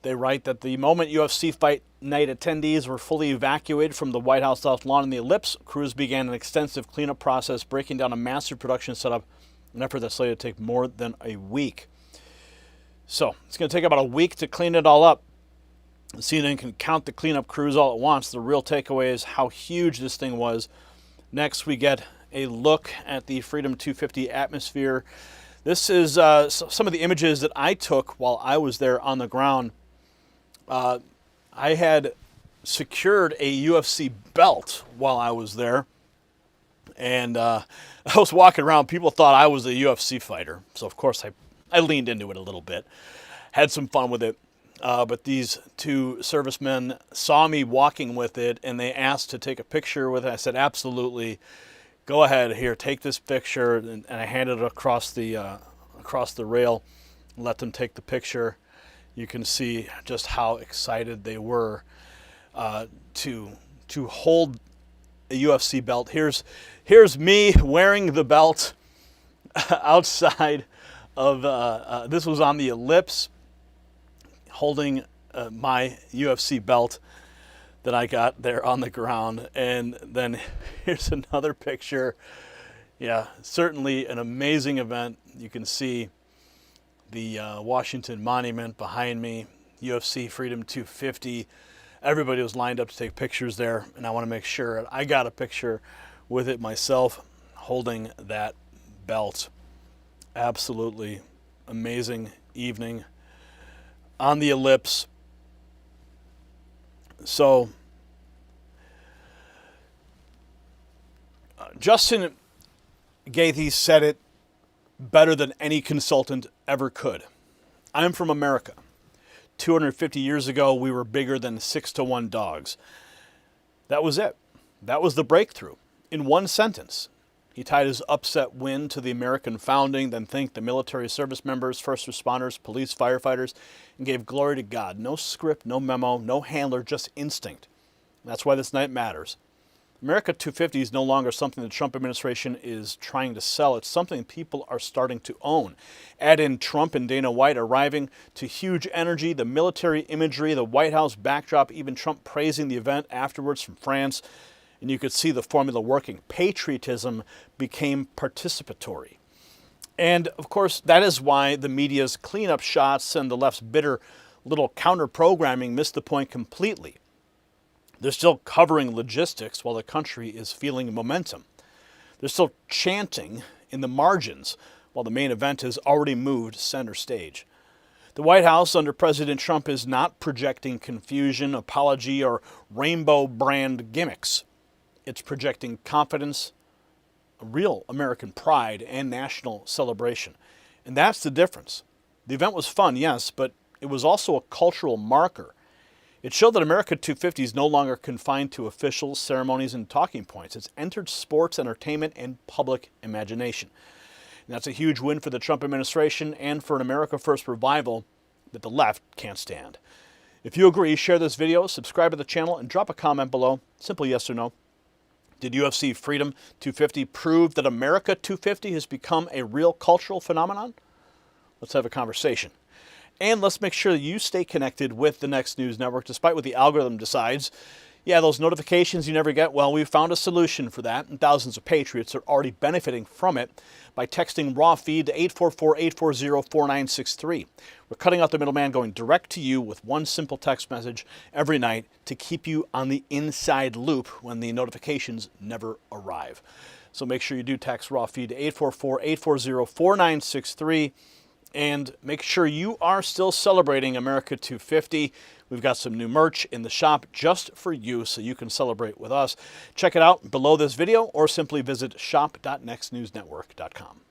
They write that the moment UFC Fight Night attendees were fully evacuated from the White House South Lawn and the Ellipse, crews began an extensive cleanup process, breaking down a massive production setup, an effort that's slated to take more than a week. So it's going to take about a week to clean it all up. CNN can count the cleanup crews all at once. The real takeaway is how huge this thing was. Next, we get a look at the Freedom 250 atmosphere. This is some of the images that I took while I was there on the ground. I had secured a UFC belt while I was there. And I was walking around. People thought I was a UFC fighter. So, of course, I leaned into it a little bit. Had some fun with it. But these two servicemen saw me walking with it, and they asked to take a picture with it. I said, absolutely. Go ahead. Here, take this picture. And I handed it across the rail. Let them take the picture. You can see just how excited they were to hold a UFC belt. Here's me wearing the belt outside of, this was on the ellipse, holding my UFC belt that I got there on the ground. And then here's another picture. Yeah, certainly an amazing event. You can see the Washington Monument behind me, UFC Freedom 250. Everybody was lined up to take pictures there, and I want to make sure I got a picture with it myself, holding that belt. Absolutely amazing evening on the ellipse. So, Justin Gaethje said it better than any consultant ever could. I'm from America. 250 years ago, we were bigger than 6-to-1 dogs. That was it. That was the breakthrough. In one sentence, he tied his upset win to the American founding, then thanked the military service members, first responders, police, firefighters, and gave glory to God. No script, no memo, no handler, just instinct. That's why this night matters. America 250 is no longer something the Trump administration is trying to sell. It's something people are starting to own. Add in Trump and Dana White arriving to huge energy, the military imagery, the White House backdrop, even Trump praising the event afterwards from France, and you could see the formula working. Patriotism became participatory. And, of course, that is why the media's cleanup shots and the left's bitter little counter-programming missed the point completely. They're still covering logistics while the country is feeling momentum. They're still chanting in the margins while the main event has already moved center stage. The White House under President Trump is not projecting confusion, apology, or rainbow brand gimmicks. It's projecting confidence, real American pride, and national celebration. And that's the difference. The event was fun, yes, but it was also a cultural marker. It showed that America 250 is no longer confined to officials, ceremonies, and talking points. It's entered sports, entertainment, and public imagination. And that's a huge win for the Trump administration and for an America First revival that the left can't stand. If you agree, share this video, subscribe to the channel, and drop a comment below. Simple yes or no. Did UFC Freedom 250 prove that America 250 has become a real cultural phenomenon? Let's have a conversation. And let's make sure that you stay connected with the Next News Network, despite what the algorithm decides. Yeah, those notifications you never get, well, we found a solution for that, and thousands of patriots are already benefiting from it by texting raw feed to 844-840-4963. We're cutting out the middleman, going direct to you with one simple text message every night to keep you on the inside loop when the notifications never arrive. So make sure you do text raw feed to 844-840-4963. And make sure you are still celebrating America 250. We've got some new merch in the shop just for you, so you can celebrate with us. Check it out below this video, or simply visit shop.nextnewsnetwork.com.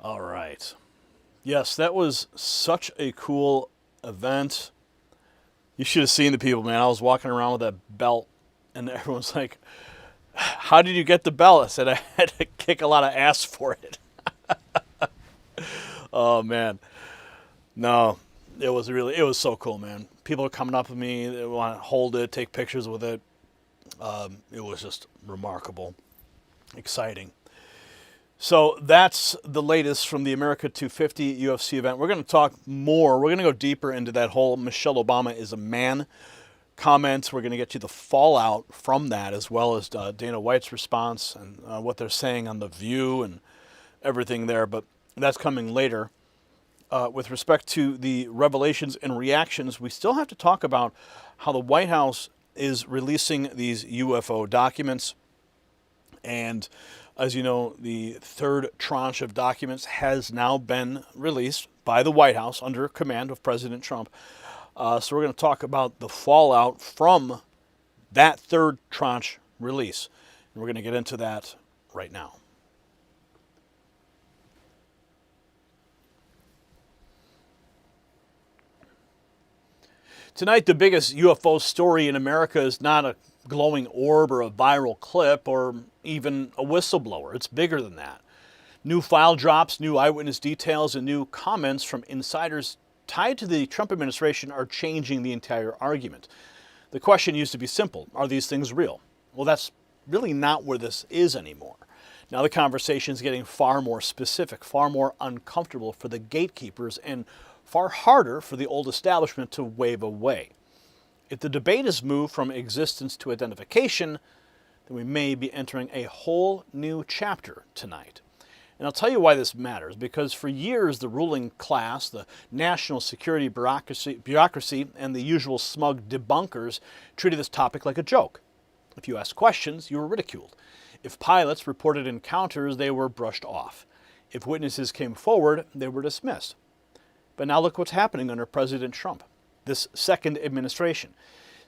All right. Yes, that was such a cool event. You should have seen the people, man. I was walking around with that belt, and everyone's like, how did you get the belt? I said I had to kick a lot of ass for it. Oh, man. No, it was so cool, man. People are coming up to me. They want to hold it, take pictures with it. It was just remarkable, exciting. So that's the latest from the America 250 UFC event. We're going to talk more. We're going to go deeper into that whole Michelle Obama is a man comments. We're going to get to the fallout from that, as well as Dana White's response and what they're saying on The View and everything there. But that's coming later. With respect to the revelations and reactions, we still have to talk about how the White House is releasing these UFO documents. And As you know, the third tranche of documents has now been released by the White House under command of President Trump. So we're going to talk about the fallout from that third tranche release. And we're going to get into that right now. Tonight, the biggest UFO story in America is not a glowing orb or a viral clip or even a whistleblower. It's bigger than that. New file drops, new eyewitness details, and new comments from insiders tied to the Trump administration are changing the entire argument. The question used to be simple. Are these things real? Well, that's really not where this is anymore. Now the conversation is getting far more specific, far more uncomfortable for the gatekeepers, and far harder for the old establishment to wave away. If the debate has moved from existence to identification, then we may be entering a whole new chapter tonight. And I'll tell you why this matters, because for years the ruling class, the national security bureaucracy, and the usual smug debunkers treated this topic like a joke. If you asked questions, you were ridiculed. If pilots reported encounters, they were brushed off. If witnesses came forward, they were dismissed. But now look what's happening under President Trump, this second administration.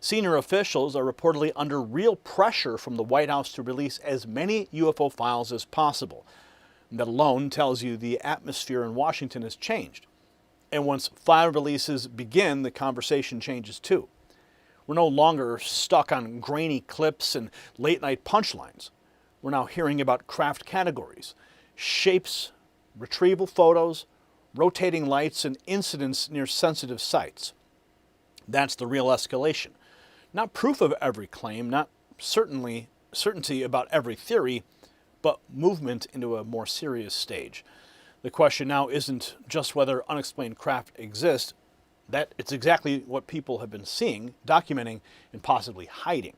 Senior officials are reportedly under real pressure from the White House to release as many UFO files as possible. And that alone tells you the atmosphere in Washington has changed. And once file releases begin, the conversation changes too. We're no longer stuck on grainy clips and late-night punchlines. We're now hearing about craft categories, shapes, retrieval photos, rotating lights, and incidents near sensitive sites. That's the real escalation. Not proof of every claim, not certainty about every theory, but movement into a more serious stage. The question now isn't just whether unexplained craft exist. That it's exactly what people have been seeing, documenting, and possibly hiding.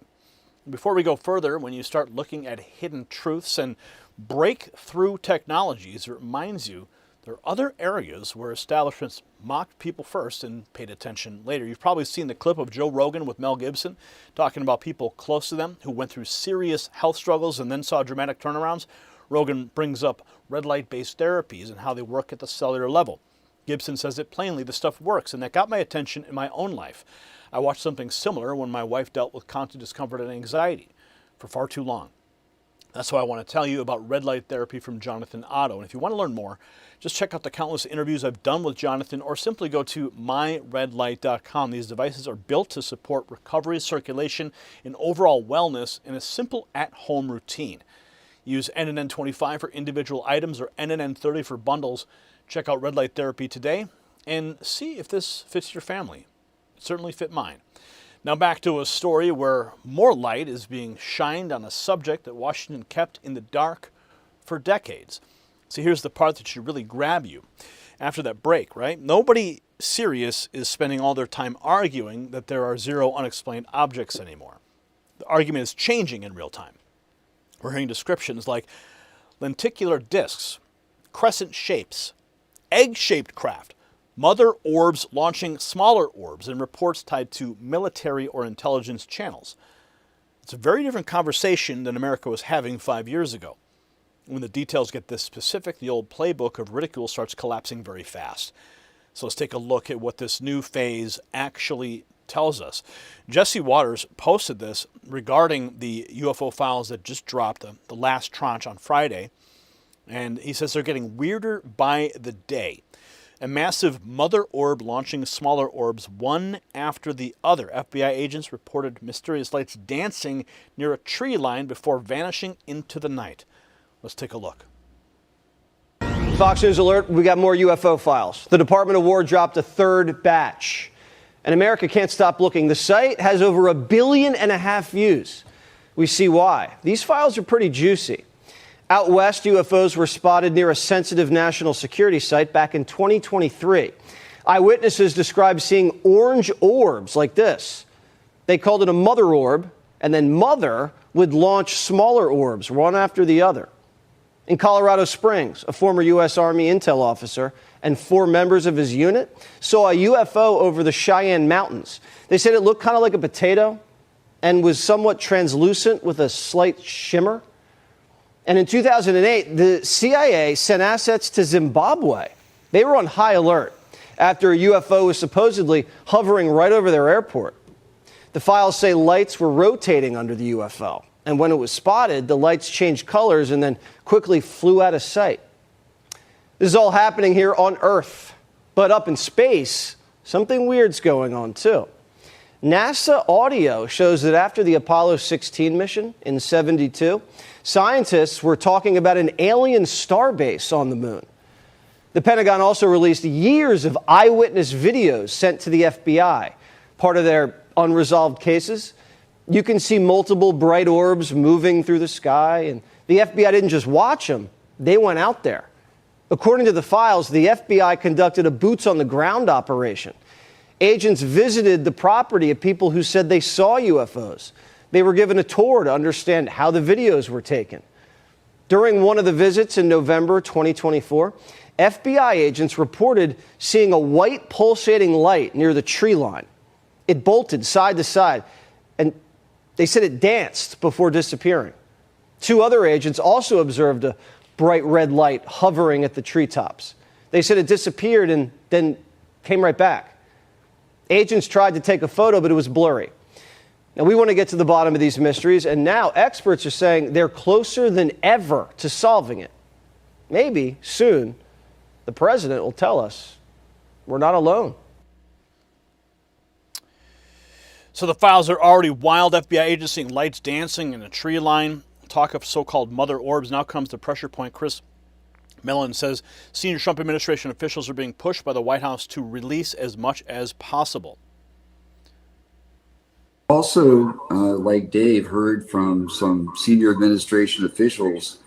Before we go further, when you start looking at hidden truths and breakthrough technologies, it reminds you there are other areas where establishments mocked people first and paid attention later. You've probably seen the clip of Joe Rogan with Mel Gibson talking about people close to them who went through serious health struggles and then saw dramatic turnarounds. Rogan brings up red light-based therapies and how they work at the cellular level. Gibson says it plainly, the stuff works, and that got my attention in my own life. I watched something similar when my wife dealt with constant discomfort and anxiety for far too long. That's why I want to tell you about red light therapy from Jonathan Otto. And if you want to learn more, just check out the countless interviews I've done with Jonathan, or simply go to myredlight.com. These devices are built to support recovery, circulation, and overall wellness in a simple at-home routine. Use NNN25 for individual items or NNN30 for bundles. Check out Red Light Therapy today and see if this fits your family. It certainly fit mine. Now back to a story where more light is being shined on a subject that Washington kept in the dark for decades. See, here's the part that should really grab you after that break, right? Nobody serious is spending all their time arguing that there are zero unexplained objects anymore. The argument is changing in real time. We're hearing descriptions like lenticular discs, crescent shapes, egg-shaped craft, mother orbs launching smaller orbs, and reports tied to military or intelligence channels. It's a very different conversation than America was having 5 years ago. When the details get this specific, the old playbook of ridicule starts collapsing very fast. So let's take a look at what this new phase actually tells us. Jesse Waters posted this regarding the UFO files that just dropped, the last tranche on Friday. And he says they're getting weirder by the day. A massive mother orb launching smaller orbs one after the other. FBI agents reported mysterious lights dancing near a tree line before vanishing into the night. Let's take a look. Fox News alert, we got more UFO files. The Department of War dropped a third batch. And America can't stop looking. The site has over 1.5 billion views. We see why. These files are pretty juicy. Out west, UFOs were spotted near a sensitive national security site back in 2023. Eyewitnesses described seeing orange orbs like this. They called it a mother orb, and then mother would launch smaller orbs, one after the other. In Colorado Springs, a former U.S. Army intel officer and 4 members of his unit saw a UFO over the Cheyenne Mountains. They said it looked kind of like a potato and was somewhat translucent with a slight shimmer. And in 2008, the CIA sent assets to Zimbabwe. They were on high alert after a UFO was supposedly hovering right over their airport. The files say lights were rotating under the UFO. And when it was spotted, the lights changed colors and then quickly flew out of sight. This is all happening here on Earth. But up in space, something weird's going on too. NASA audio shows that after the Apollo 16 mission in '72, scientists were talking about an alien starbase on the moon. The Pentagon also released years of eyewitness videos sent to the FBI, part of their unresolved cases. You can see multiple bright orbs moving through the sky, and the FBI didn't just watch them, they went out there. According to the files, the FBI conducted a boots-on-the-ground operation. Agents visited the property of people who said they saw UFOs. They were given a tour to understand how the videos were taken. During one of the visits in November 2024, FBI agents reported seeing a white pulsating light near the tree line. It bolted side to side, and they said it danced before disappearing. Two other agents also observed a bright red light hovering at the treetops. They said it disappeared and then came right back. Agents tried to take a photo, but it was blurry. Now, we want to get to the bottom of these mysteries, and now experts are saying they're closer than ever to solving it. Maybe soon the president will tell us we're not alone. So the files are already wild. FBI agents seeing lights dancing in a tree line. Talk of so-called mother orbs. Now comes the pressure point. Chris Mellon says senior Trump administration officials are being pushed by the White House to release as much as possible. Also, like Dave, heard from some senior administration officials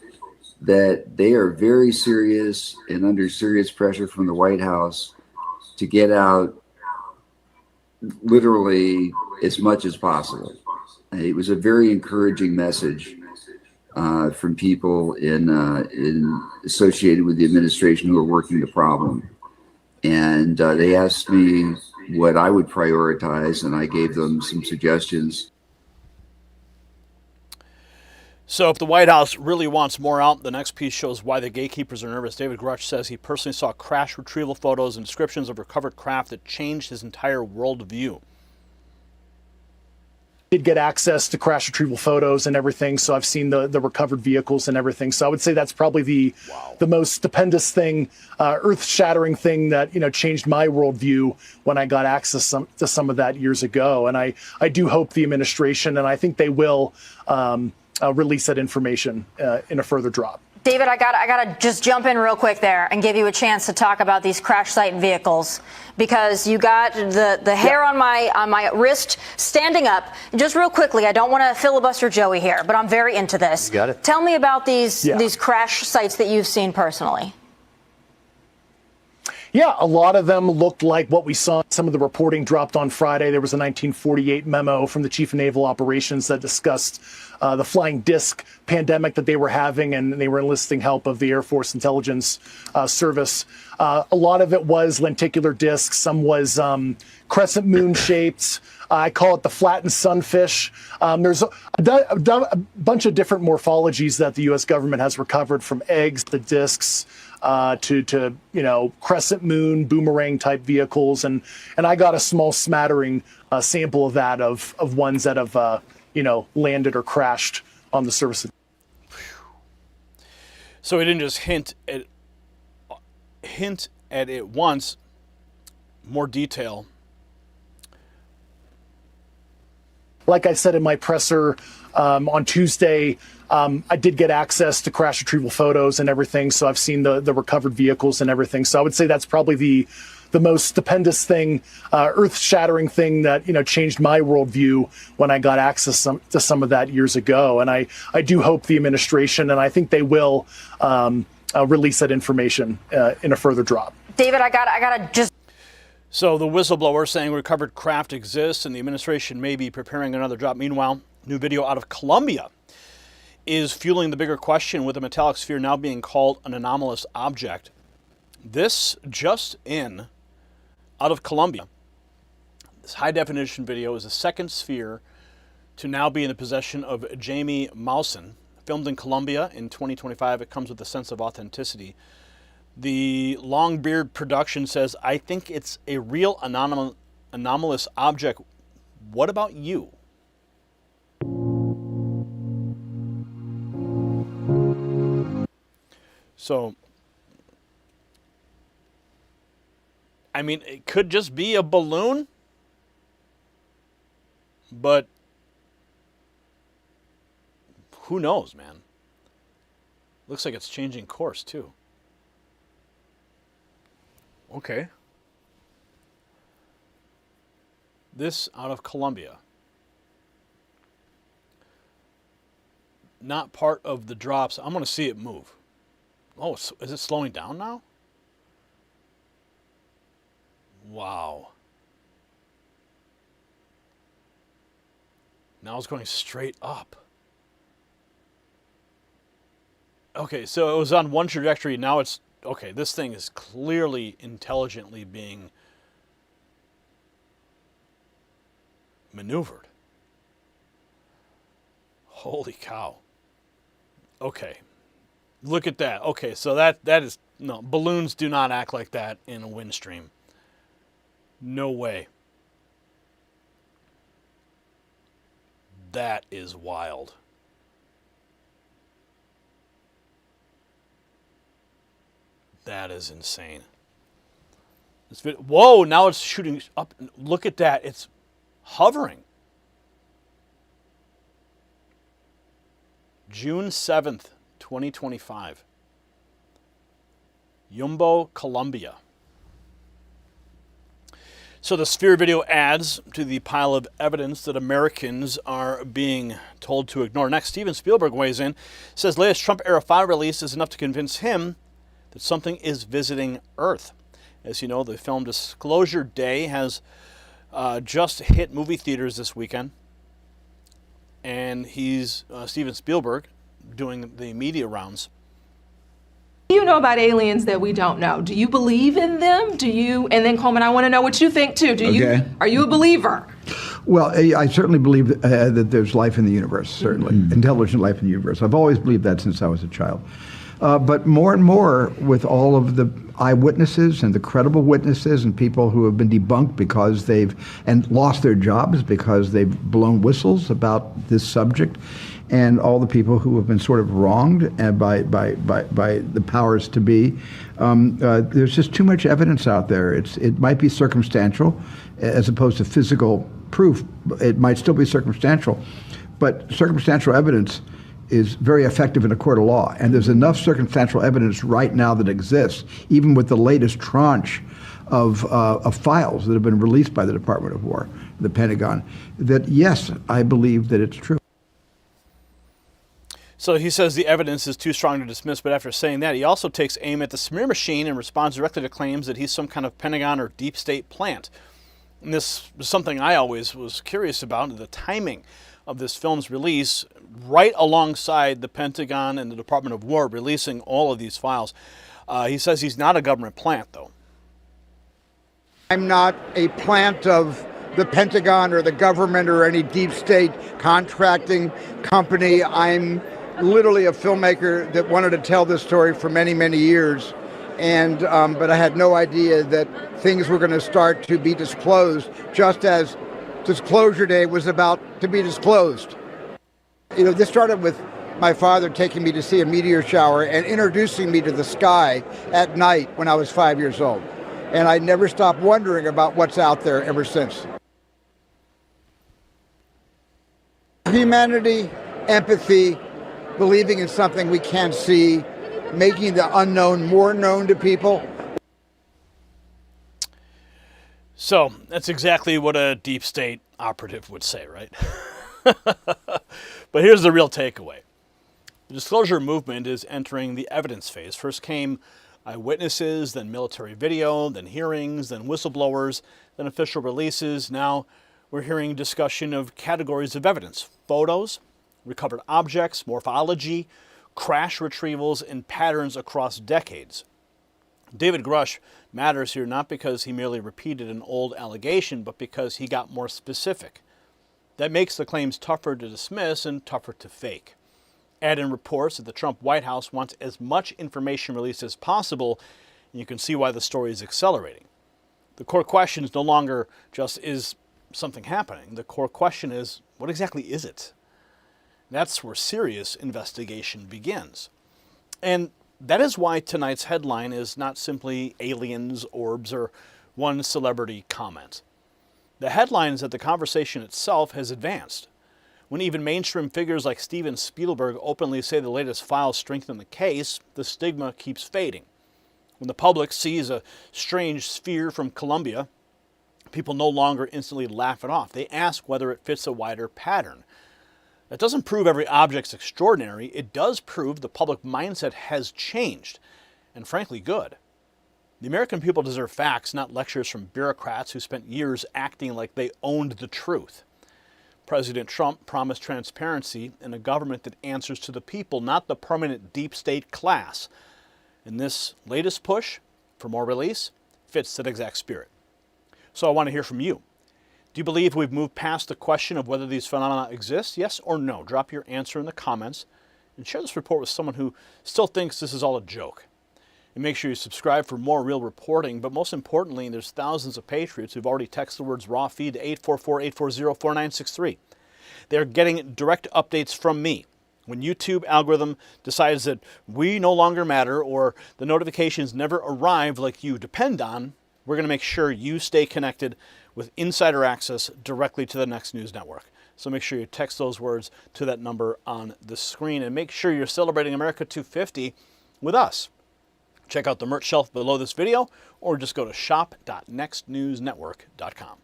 that they are very serious and under serious pressure from the White House to get out literally as much as possible. It was a very encouraging message from people in associated with the administration who are working the problem. And they asked me what I would prioritize, and I gave them some suggestions. So if the White House really wants more out, the next piece shows why the gatekeepers are nervous. David Grutch says he personally saw crash retrieval photos and descriptions of recovered craft that changed his entire worldview. Did get access to crash retrieval photos and everything, so I've seen the recovered vehicles and everything. So I would say that's probably the most stupendous thing, earth-shattering thing that changed my worldview when I got access to some of that years ago. And I do hope the administration, and I think they will, release that information in a further drop. David, I gotta just jump in real quick there and give you a chance to talk about these crash site vehicles, because you got the hair on my wrist standing up. Just real quickly, I don't want to filibuster Joey here, but I'm very into this. You got it. Tell me about these crash sites that you've seen personally. Yeah, a lot of them looked like what we saw. Some of the reporting dropped on Friday. There was a 1948 memo from the Chief of Naval Operations that discussed the flying disc pandemic that they were having, and they were enlisting help of the Air Force Intelligence Service. A lot of it was lenticular discs. Some was crescent moon shaped. I call it the flattened sunfish. There's a bunch of different morphologies that the U.S. government has recovered, from eggs to discs to crescent moon, boomerang type vehicles. And I got a small smattering sample of that of ones that have landed or crashed on the surface. So he didn't just hint at it once. More detail. Like I said in my presser on Tuesday, I did get access to crash retrieval photos and everything, so I've seen the recovered vehicles and everything. So I would say that's probably the most stupendous thing, earth-shattering thing that changed my worldview when I got access to some of that years ago. And I do hope the administration, and I think they will, release that information in a further drop. David, I gotta just. So the whistleblower saying recovered craft exists and the administration may be preparing another drop. Meanwhile, new video out of Colombia is fueling the bigger question, with the metallic sphere now being called an anomalous object. This just in out of Colombia. This high-definition video is the second sphere to now be in the possession of Jamie Mausen, filmed in Colombia in 2025. It comes with a sense of authenticity. The Longbeard production says, I think it's a real anomalous object. What about you? So, I mean, it could just be a balloon, but who knows, man? Looks like it's changing course, too. Okay. This out of Colombia. Not part of the drops. I'm going to see it move. Oh, is it slowing down now? Wow. Now it's going straight up. Okay, so it was on one trajectory. Now it's, okay, this thing is clearly intelligently being maneuvered. Holy cow. Okay. Look at that. Okay, so that is, no, balloons do not act like that in a wind stream. No way. That is wild. That is insane. Whoa, now it's shooting up. Look at that. It's hovering. June 7th, 2025. Yumbo, Colombia. So the Sphere video adds to the pile of evidence that Americans are being told to ignore. Next, Steven Spielberg weighs in, says latest Trump-era file release is enough to convince him that something is visiting Earth. As you know, the film Disclosure Day has just hit movie theaters this weekend. And he's, Steven Spielberg, doing the media rounds. What do you know about aliens that we don't know? Do you believe in them? Do you, and then Coleman, I want to know what you think too. Do you, are you a believer? Well, I certainly believe that there's life in the universe, certainly, intelligent life in the universe. I've always believed that since I was a child. But more and more with all of the eyewitnesses and the credible witnesses and people who have been debunked because and lost their jobs because they've blown whistles about this subject, and all the people who have been sort of wronged by the powers to be, there's just too much evidence out there. It might be circumstantial as opposed to physical proof. It might still be circumstantial, but circumstantial evidence is very effective in a court of law. And there's enough circumstantial evidence right now that exists, even with the latest tranche of files that have been released by the Department of War, the Pentagon, that yes, I believe that it's true. So he says the evidence is too strong to dismiss, but after saying that, he also takes aim at the smear machine and responds directly to claims that he's some kind of Pentagon or deep state plant. And this was something I always was curious about, the timing of this film's release, right alongside the Pentagon and the Department of War releasing all of these files. He says he's not a government plant, though. I'm not a plant of the Pentagon or the government or any deep state contracting company. I'm literally a filmmaker that wanted to tell this story for many, many years. And but I had no idea that things were going to start to be disclosed, just as Disclosure Day was about to be disclosed. You know, this started with my father taking me to see a meteor shower and introducing me to the sky at night when I was 5 years old. And I never stopped wondering about what's out there ever since. Humanity, empathy, believing in something we can't see, making the unknown more known to people. So that's exactly what a deep state operative would say, right? But here's the real takeaway. The disclosure movement is entering the evidence phase. First came eyewitnesses, then military video, then hearings, then whistleblowers, then official releases. Now we're hearing discussion of categories of evidence: photos, recovered objects, morphology, crash retrievals, and patterns across decades. David Grush matters here not because he merely repeated an old allegation, but because he got more specific. That makes the claims tougher to dismiss and tougher to fake. Add in reports that the Trump White House wants as much information released as possible, and you can see why the story is accelerating. The core question is no longer just, is something happening? The core question is, what exactly is it? That's where serious investigation begins. And that is why tonight's headline is not simply aliens, orbs, or one celebrity comment. The headline is that the conversation itself has advanced. When even mainstream figures like Steven Spielberg openly say the latest files strengthen the case, the stigma keeps fading. When the public sees a strange sphere from Colombia, people no longer instantly laugh it off. They ask whether it fits a wider pattern. That doesn't prove every object's extraordinary. It does prove the public mindset has changed, and frankly, good. The American people deserve facts, not lectures from bureaucrats who spent years acting like they owned the truth. President Trump promised transparency in a government that answers to the people, not the permanent deep state class. And this latest push for more release fits that exact spirit. So I want to hear from you. Do you believe we've moved past the question of whether these phenomena exist? Yes or no? Drop your answer in the comments and share this report with someone who still thinks this is all a joke. And make sure you subscribe for more real reporting. But most importantly, there's thousands of patriots who've already texted the words raw feed to 844-840-4963. They're getting direct updates from me. When YouTube algorithm decides that we no longer matter or the notifications never arrive like you depend on, we're going to make sure you stay connected with insider access directly to the Next News Network. So make sure you text those words to that number on the screen, and make sure you're celebrating America 250 with us. Check out the merch shelf below this video, or just go to shop.nextnewsnetwork.com.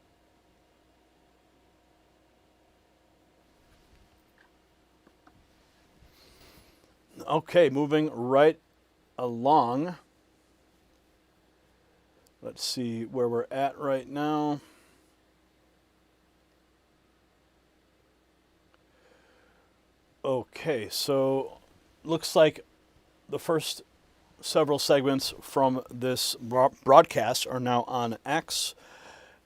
Okay, moving right along. Let's see where we're at right now. Okay, so looks like the first several segments from this broadcast are now on X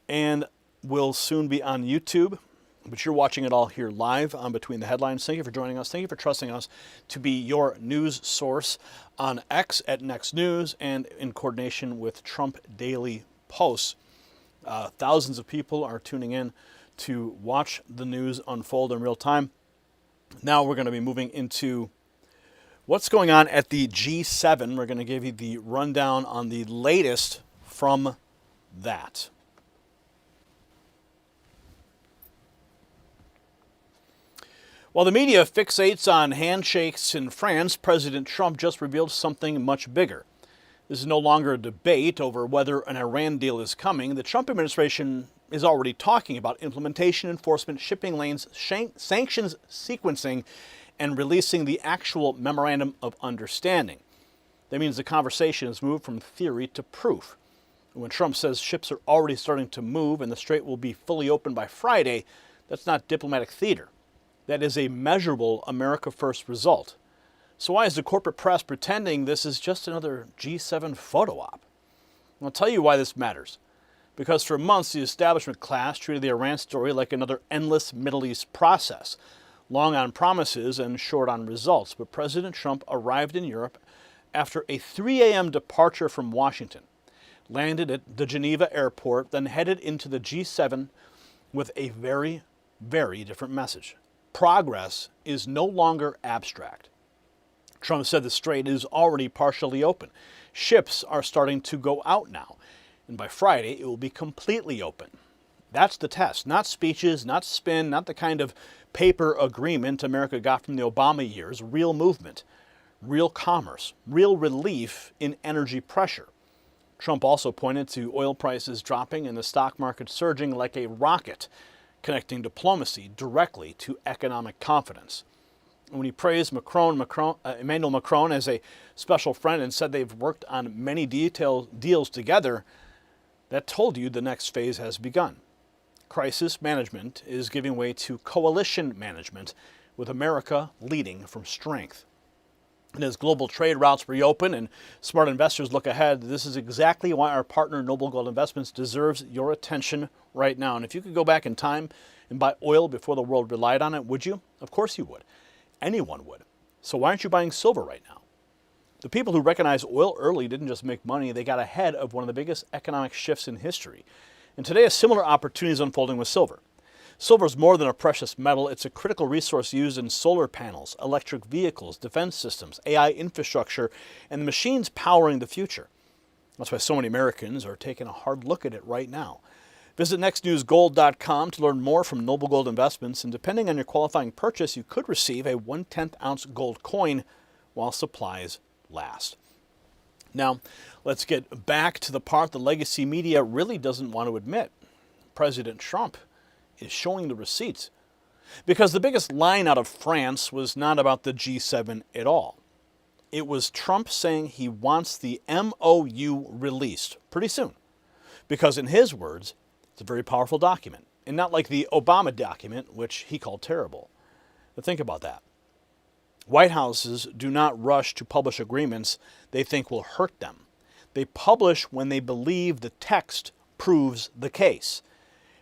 and will soon be on YouTube. But you're watching it all here live on Between the Headlines. Thank you for joining us. Thank you for trusting us to be your news source on X at Next News and in coordination with Trump Daily Posts. Thousands of people are tuning in to watch the news unfold in real time. Now we're going to be moving into what's going on at the G7. We're going to give you the rundown on the latest from that. While the media fixates on handshakes in France, President Trump just revealed something much bigger. This is no longer a debate over whether an Iran deal is coming. The Trump administration is already talking about implementation, enforcement, shipping lanes, sanctions sequencing, and releasing the actual memorandum of understanding. That means the conversation has moved from theory to proof. And when Trump says ships are already starting to move and the strait will be fully open by Friday, that's not diplomatic theater. That is a measurable America First result. So why is the corporate press pretending this is just another G7 photo op? I'll tell you why this matters. Because for months, the establishment class treated the Iran story like another endless Middle East process, long on promises and short on results. But President Trump arrived in Europe after a 3 a.m. departure from Washington, landed at the Geneva airport, then headed into the G7 with a very, very different message. Progress is no longer abstract. Trump said the strait is already partially open. Ships are starting to go out now, and by Friday it will be completely open. That's the test, not speeches, not spin, not the kind of paper agreement America got from the Obama years. Real movement, real commerce, real relief in energy pressure. Trump also pointed to oil prices dropping and the stock market surging like a rocket, connecting diplomacy directly to economic confidence. And when he praised Emmanuel Macron as a special friend and said they've worked on many deals together, that told you the next phase has begun. Crisis management is giving way to coalition management, with America leading from strength. And as global trade routes reopen and smart investors look ahead, this is exactly why our partner Noble Gold Investments deserves your attention right now. And if you could go back in time and buy oil before the world relied on it, would you? Of course you would. Anyone would. So why aren't you buying silver right now? The people who recognized oil early didn't just make money, they got ahead of one of the biggest economic shifts in history. And today a similar opportunity is unfolding with silver. Silver is more than a precious metal. It's a critical resource used in solar panels, electric vehicles, defense systems, AI infrastructure, and the machines powering the future. That's why so many Americans are taking a hard look at it right now. Visit nextnewsgold.com to learn more from Noble Gold Investments, and depending on your qualifying purchase, you could receive a 1/10 ounce gold coin while supplies last. Now, let's get back to the part the legacy media really doesn't want to admit. President Trump is showing the receipts. Because the biggest line out of France was not about the G7 at all. It was Trump saying he wants the MOU released pretty soon. Because in his words, it's a very powerful document. And not like the Obama document, which he called terrible. But think about that. White Houses do not rush to publish agreements they think will hurt them. They publish when they believe the text proves the case.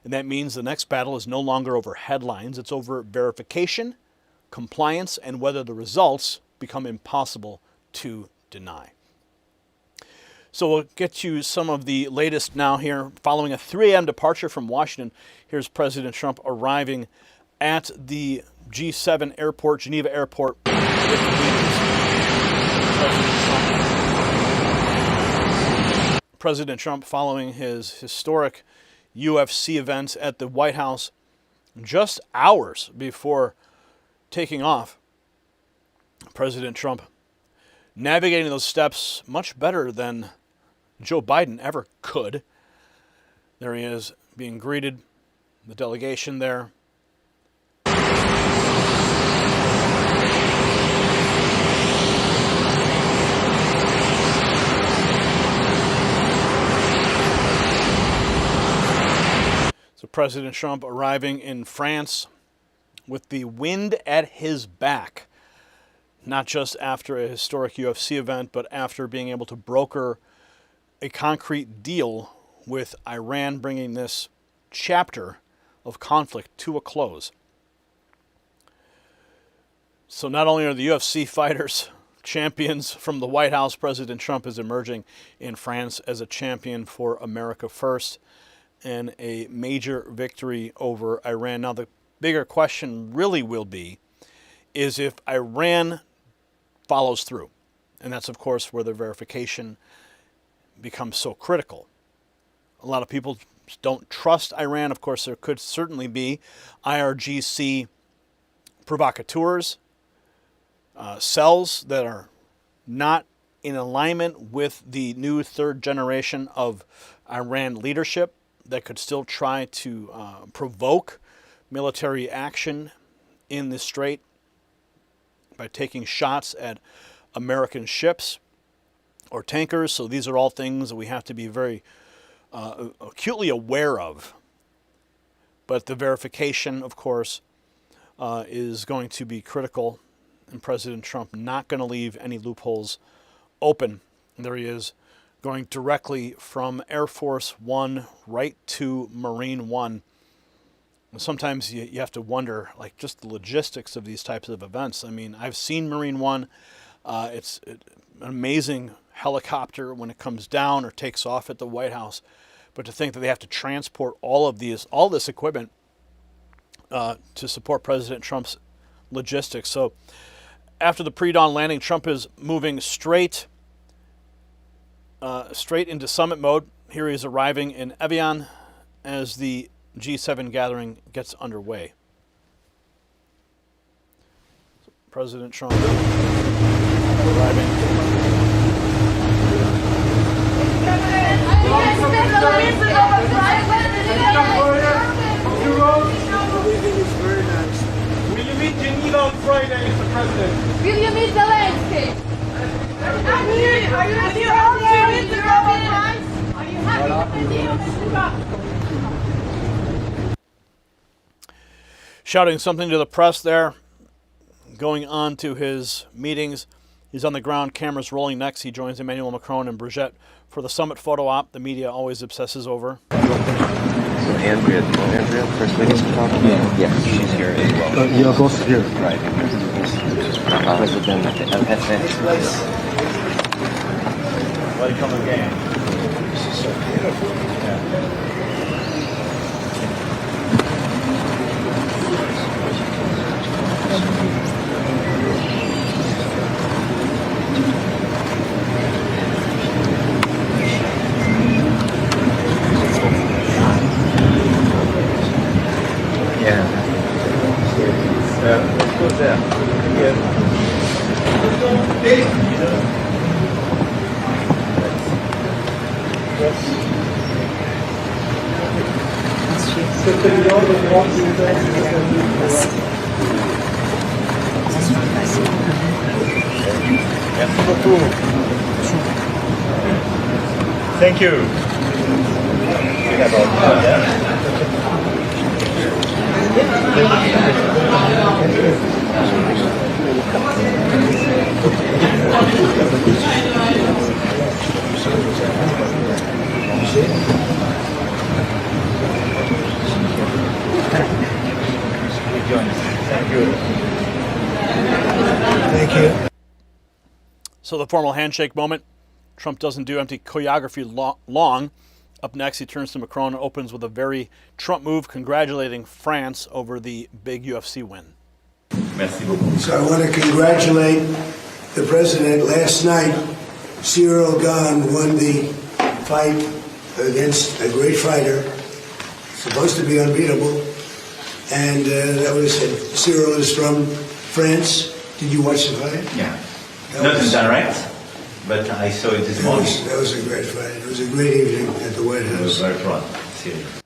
And that means the next battle is no longer over headlines, it's over verification, compliance, and whether the results become impossible to deny. So we'll get you some of the latest now here. Following a 3 a.m. departure from Washington, here's President Trump arriving at the G7 airport, Geneva airport. President Trump following his historic UFC events at the White House just hours before taking off. President Trump navigating those steps much better than Joe Biden ever could. There he is being greeted, the delegation there. So President Trump arriving in France with the wind at his back, not just after a historic UFC event, but after being able to broker a concrete deal with Iran, bringing this chapter of conflict to a close. So not only are the UFC fighters champions from the White House, President Trump is emerging in France as a champion for America first and a major victory over Iran. Now, the bigger question really will be is if Iran follows through. And that's, of course, where the verification becomes so critical. A lot of people don't trust Iran. Of course, there could certainly be IRGC provocateurs, cells that are not in alignment with the new third generation of Iran leadership that could still try to provoke military action in the Strait by taking shots at American ships or tankers. So these are all things that we have to be very acutely aware of. But the verification, of course, is going to be critical, and President Trump not going to leave any loopholes open. And there he is, going directly from Air Force One right to Marine One. And sometimes you have to wonder, like, just the logistics of these types of events. I mean, I've seen Marine One. It's an amazing helicopter when it comes down or takes off at the White House. But to think that they have to transport all this equipment to support President Trump's logistics. So after the pre-dawn landing, Trump is moving straight into summit mode. Here he is arriving in Evian as the G7 gathering gets underway. So President Trump arriving. Will you meet Geneva on Friday, Mr. President? Will you meet Zelensky? Are you happy with the Shouting something to the press there, going on to his meetings. He's on the ground, cameras rolling next. He joins Emmanuel Macron and Brigitte for the summit photo op the media always obsesses over. Andrea, First Lady, is talking? Yeah, she's here as well. You're both here. Right. President LFS. Welcome again. Let's go there. Thank you. Thank you. So the formal handshake moment. Trump doesn't do empty choreography long. Up next, he turns to Macron and opens with a very Trump move, congratulating France over the big UFC win. Merci beaucoup. So I want to congratulate the president. Last night, Cyril Gane won the fight against a great fighter, supposed to be unbeatable, and that was it. Cyril is from France. Did you watch the fight? Yeah. Not in direct, but I saw it this morning. That was a great fight. It was a great evening at the White House. I was very proud. Seriously.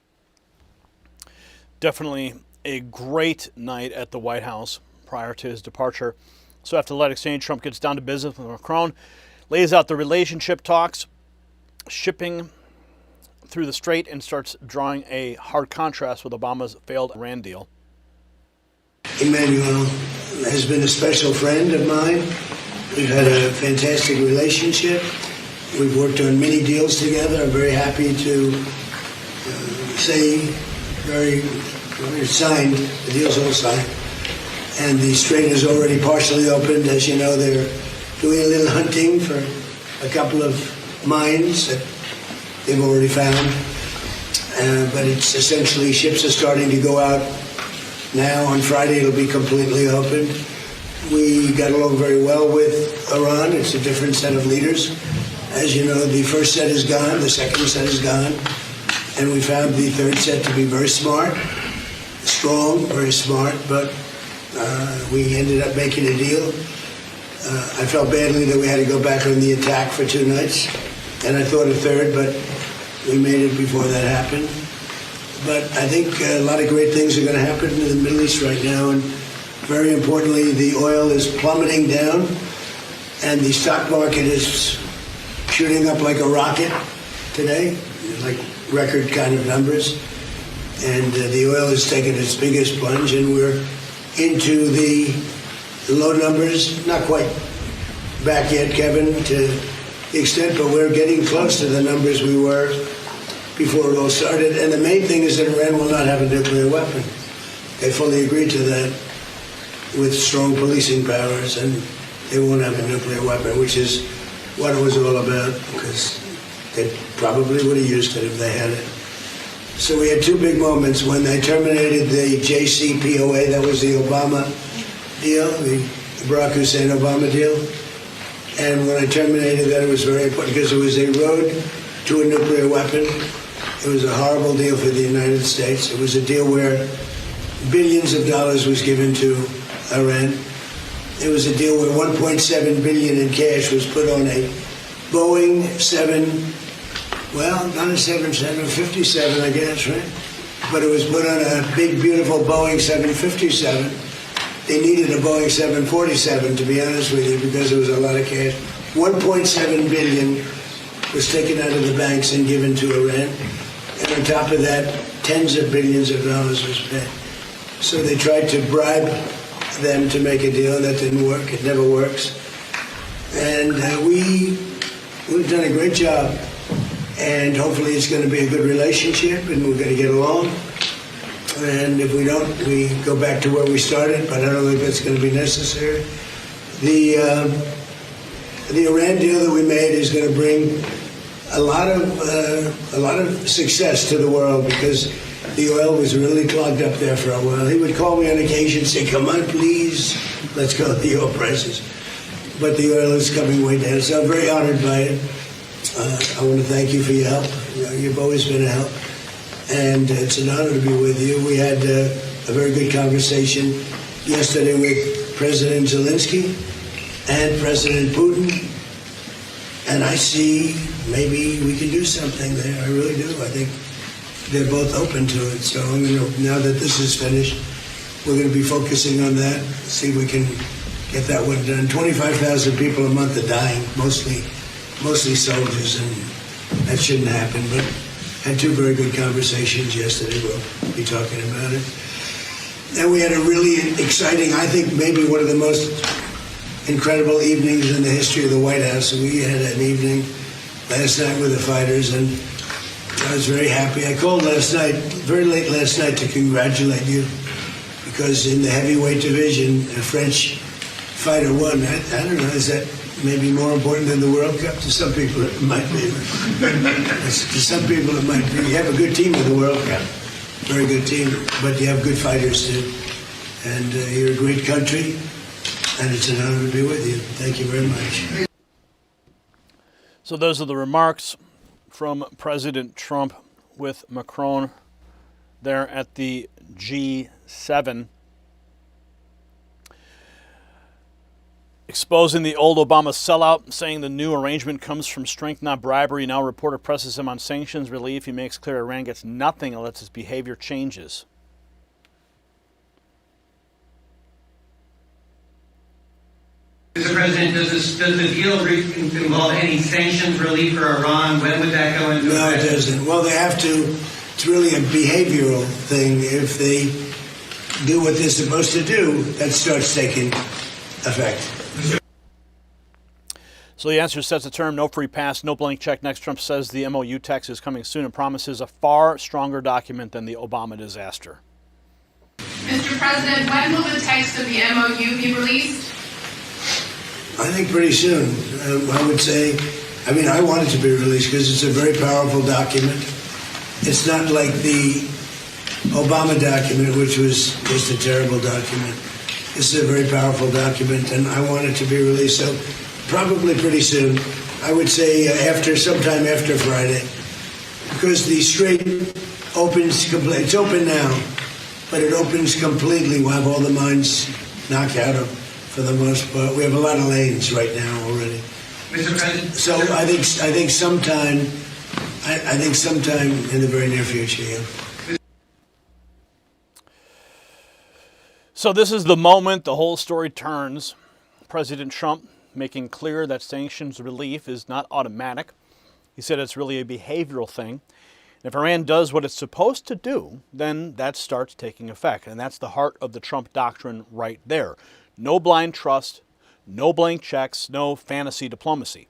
Definitely a great night at the White House prior to his departure. So after the light exchange, Trump gets down to business with Macron, lays out the relationship talks, shipping through the strait, and starts drawing a hard contrast with Obama's failed Iran deal. Emmanuel has been a special friend of mine. We've had a fantastic relationship. We've worked on many deals together. I'm very happy to say very signed. The deal's all signed. And the strait is already partially opened. As you know, they're doing a little hunting for a couple of mines that they've already found. But it's essentially ships are starting to go out now. On Friday, it'll be completely open. We got along very well with Iran. It's a different set of leaders. As you know, the first set is gone, the second set is gone, and we found the third set to be very smart, strong, very smart, but we ended up making a deal. I felt badly that we had to go back on the attack for 2 nights, and I thought a third, but we made it before that happened. But I think a lot of great things are going to happen in the Middle East right now, and very importantly, the oil is plummeting down, and the stock market is shooting up like a rocket today, like record kind of numbers. And the oil has taken its biggest plunge, and we're into the low numbers, not quite back yet, Kevin, to the extent, but we're getting close to the numbers we were before it all started. And the main thing is that Iran will not have a nuclear weapon. They fully agreed to that with strong policing powers, and they won't have a nuclear weapon, which is what it was all about, because they probably would have used it if they had it. So we had 2 big moments when they terminated the JCPOA, that was the Obama deal, the Barack Hussein Obama deal. And when I terminated that, it was very important because it was a road to a nuclear weapon. It was a horrible deal for the United States. It was a deal where billions of dollars was given to Iran. It was a deal where $1.7 billion in cash was put on a Boeing 757, I guess, right? But it was put on a big, beautiful Boeing 757. They needed a Boeing 747, to be honest with you, because there was a lot of cash. $1.7 billion was taken out of the banks and given to Iran. And on top of that, tens of billions of dollars was paid. So they tried to bribe them to make a deal, and that didn't work. It never works. And we've done a great job. And hopefully it's going to be a good relationship, and we're going to get along. And if we don't, we go back to where we started, but I don't think that's going to be necessary. The Iran deal that we made is going to bring a lot of success to the world because the oil was really clogged up there for a while. He would call me on occasion and say, "Come on, please, let's go with the oil prices." But the oil is coming way down, so I'm very honored by it. I want to thank you for your help. You've always been a help, and it's an honor to be with you. We had a very good conversation yesterday with President Zelensky and President Putin, and I see maybe we can do something there. I really do. I think they're both open to it. So I'm going to, now that this is finished, we're going to be focusing on that, see if we can get that one done. 25,000 people a month are dying, mostly soldiers, and that shouldn't happen. But had two very good conversations yesterday. We'll be talking about it. And we had a really exciting, I think maybe one of the most incredible evenings in the history of the White House. We had an evening last night with the fighters, and I was very happy. I called last night, very late last night, to congratulate you, because in the heavyweight division, a French fighter won. I don't know, is that maybe more important than the World Cup? To some people it might be. To some people it might be. You have a good team in the World Cup. Very good team, but you have good fighters too. And you're a great country, and it's an honor to be with you. Thank you very much. So those are the remarks from President Trump with Macron there at the G7. Exposing the old Obama sellout, saying the new arrangement comes from strength, not bribery. Now a reporter presses him on sanctions relief. He makes clear Iran gets nothing unless its behavior changes. Mr. President, does the deal involve any sanctions relief for Iran? When would that go into effect? No, it doesn't. Well, they have to. It's really a behavioral thing. If they do what they're supposed to do, that starts taking effect. So the answer sets a term, no free pass, no blank check. Next, Trump says the MOU text is coming soon and promises a far stronger document than the Obama disaster. Mr. President, when will the text of the MOU be released? I think pretty soon. I would say, I want it to be released because it's a very powerful document. It's not like the Obama document, which was just a terrible document. This is a very powerful document, and I want it to be released. So probably pretty soon. I would say sometime after Friday, because the Strait opens completely. It's open now, but it opens completely. We'll have all the mines knocked out of, for the most part. We have a lot of lanes right now already. Mr. President. So I think sometime in the very near future. Yeah. So this is the moment the whole story turns. President Trump making clear that sanctions relief is not automatic. He said it's really a behavioral thing. If Iran does what it's supposed to do, then that starts taking effect. And that's the heart of the Trump doctrine right there. No blind trust, no blank checks, no fantasy diplomacy.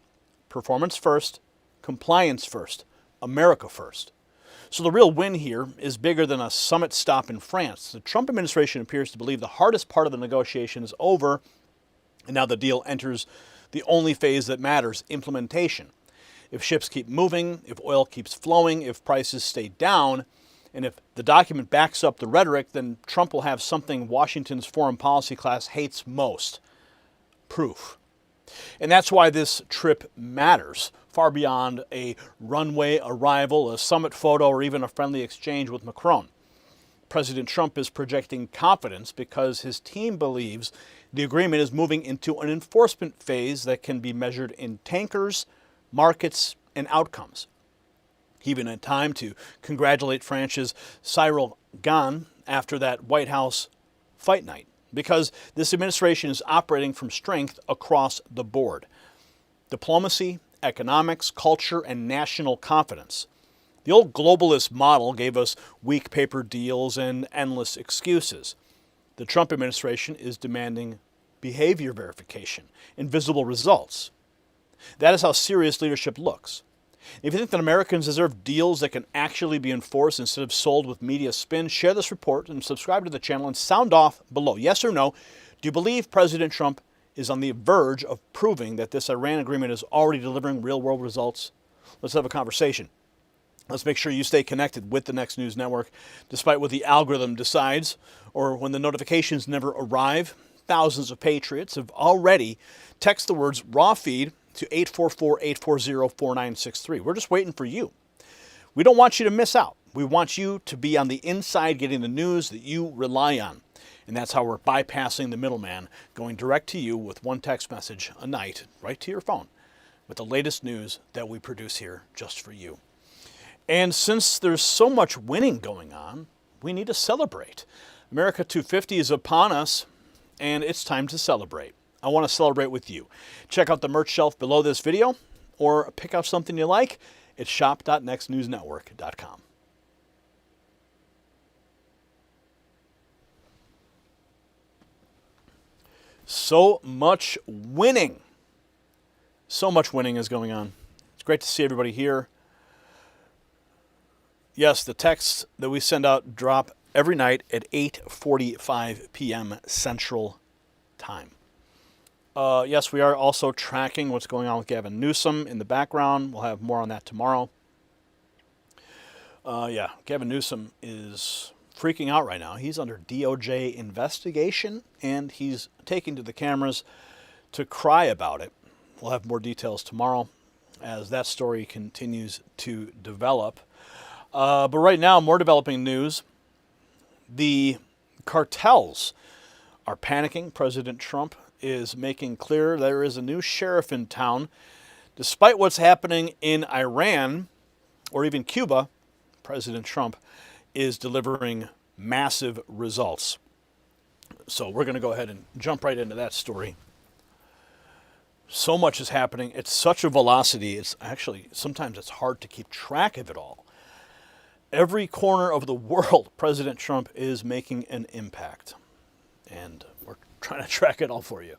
Performance first, compliance first, America first. So the real win here is bigger than a summit stop in France. The Trump administration appears to believe the hardest part of the negotiation is over, and now the deal enters the only phase that matters, implementation. If ships keep moving, if oil keeps flowing, if prices stay down, and if the document backs up the rhetoric, then Trump will have something Washington's foreign policy class hates most: proof. And that's why this trip matters, far beyond a runway arrival, a summit photo, or even a friendly exchange with Macron. President Trump is projecting confidence because his team believes the agreement is moving into an enforcement phase that can be measured in tankers, markets, and outcomes. He even had time to congratulate France's Cyril Gahn after that White House fight night, because this administration is operating from strength across the board. Diplomacy, economics, culture, and national confidence. The old globalist model gave us weak paper deals and endless excuses. The Trump administration is demanding behavior verification and visible results. That is how serious leadership looks. If you think that Americans deserve deals that can actually be enforced instead of sold with media spin, share this report and subscribe to the channel and sound off below. Yes or no, do you believe President Trump is on the verge of proving that this Iran agreement is already delivering real-world results? Let's have a conversation. Let's make sure you stay connected with the Next News Network, despite what the algorithm decides or when the notifications never arrive. Thousands of patriots have already texted the words raw feed to 844-840-4963. We're just waiting for you. We don't want you to miss out. We want you to be on the inside getting the news that you rely on. And that's how we're bypassing the middleman, going direct to you with one text message a night, right to your phone, with the latest news that we produce here just for you. And since there's so much winning going on, we need to celebrate. America 250 is upon us, and it's time to celebrate. I want to celebrate with you. Check out the merch shelf below this video, or pick out something you like at shop.nextnewsnetwork.com. So much winning. So much winning is going on. It's great to see everybody here. Yes, the texts that we send out drop every night at 8:45 p.m. Central Time. Yes, we are also tracking what's going on with Gavin Newsom in the background. We'll have more on that tomorrow. Yeah, Gavin Newsom is freaking out right now. He's under DOJ investigation, and he's taking to the cameras to cry about it. We'll have more details tomorrow as that story continues to develop. But right now, more developing news. The cartels are panicking. President Trump is making clear there is a new sheriff in town. Despite what's happening in Iran or even Cuba, President Trump is delivering massive results. So we're going to go ahead and jump right into that story. So much is happening. It's such a velocity. It's actually, sometimes it's hard to keep track of it all. Every corner of the world, President Trump is making an impact. And we're trying to track it all for you.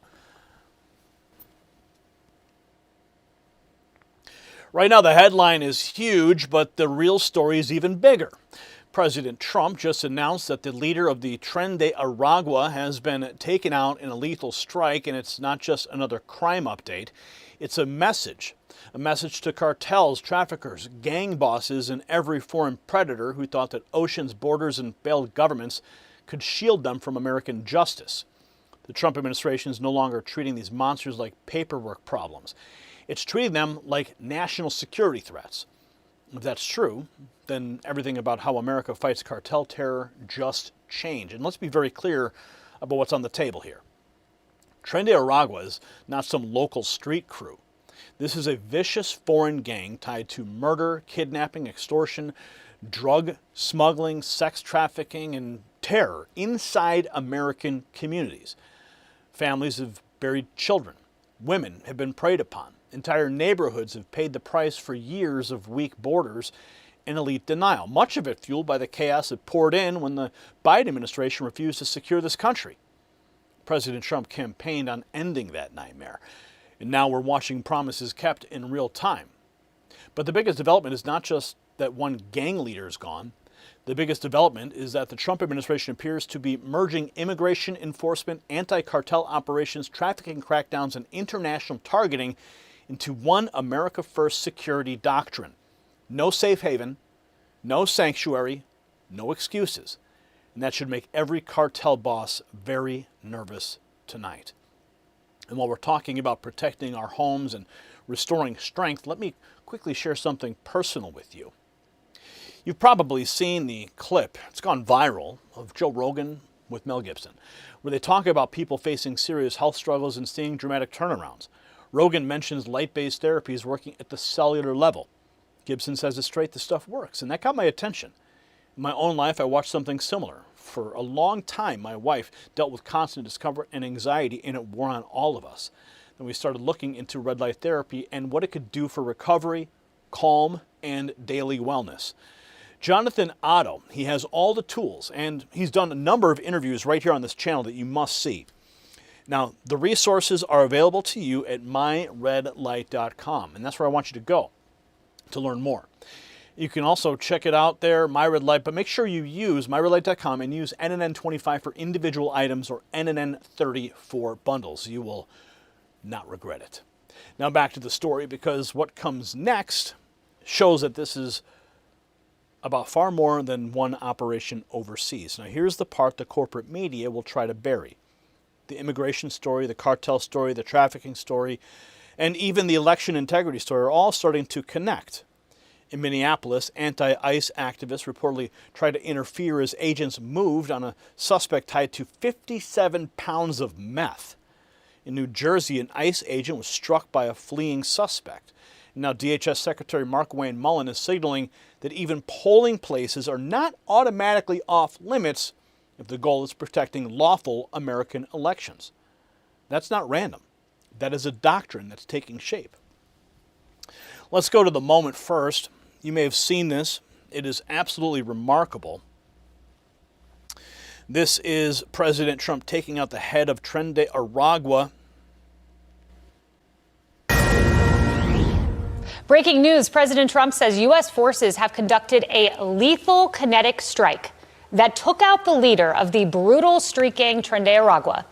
Right now, the headline is huge, but the real story is even bigger. President Trump just announced that the leader of the Tren de Aragua has been taken out in a lethal strike, and it's not just another crime update. It's a message to cartels, traffickers, gang bosses, and every foreign predator who thought that oceans, borders, and failed governments could shield them from American justice. The Trump administration is no longer treating these monsters like paperwork problems. It's treating them like national security threats. If that's true, then everything about how America fights cartel terror just changed. And let's be very clear about what's on the table here. Tren de Aragua is not some local street crew. This is a vicious foreign gang tied to murder, kidnapping, extortion, drug smuggling, sex trafficking, and terror inside American communities. Families have buried children. Women have been preyed upon. Entire neighborhoods have paid the price for years of weak borders and elite denial, much of it fueled by the chaos that poured in when the Biden administration refused to secure this country. President Trump campaigned on ending that nightmare, and now we're watching promises kept in real time. But the biggest development is not just that one gang leader is gone. The biggest development is that the Trump administration appears to be merging immigration enforcement, anti-cartel operations, trafficking crackdowns, and international targeting into one America First security doctrine. No safe haven, no sanctuary, no excuses. And that should make every cartel boss very nervous tonight. And while we're talking about protecting our homes and restoring strength, let me quickly share something personal with you. You've probably seen the clip, it's gone viral, of Joe Rogan with Mel Gibson, where they talk about people facing serious health struggles and seeing dramatic turnarounds. Rogan mentions light-based therapies working at the cellular level. Gibson says it's straight, the stuff works, and that got my attention. In my own life, I watched something similar. For a long time, my wife dealt with constant discomfort and anxiety, and it wore on all of us. Then we started looking into red light therapy and what it could do for recovery, calm, and daily wellness. Jonathan Otto, he has all the tools, and he's done a number of interviews right here on this channel that you must see. Now, the resources are available to you at myredlight.com, and that's where I want you to go to learn more. You can also check it out there, My Red Light, but make sure you use myredlight.com and use NNN25 for individual items or NNN30 for bundles. You will not regret it. Now back to the story, because what comes next shows that this is about far more than one operation overseas. Now here's the part the corporate media will try to bury. The immigration story, the cartel story, the trafficking story, and even the election integrity story are all starting to connect. In Minneapolis, anti-ICE activists reportedly tried to interfere as agents moved on a suspect tied to 57 pounds of meth. In New Jersey, an ICE agent was struck by a fleeing suspect. Now, DHS Secretary Mark-Wayne Mullen is signaling that even polling places are not automatically off limits if the goal is protecting lawful American elections. That's not random. That is a doctrine that's taking shape. Let's go to the moment first. You may have seen this. It is absolutely remarkable. This is President Trump taking out the head of Tren de Aragua. Breaking news, President Trump says U.S. forces have conducted a lethal kinetic strike that took out the leader of the brutal street gang Tren de Aragua.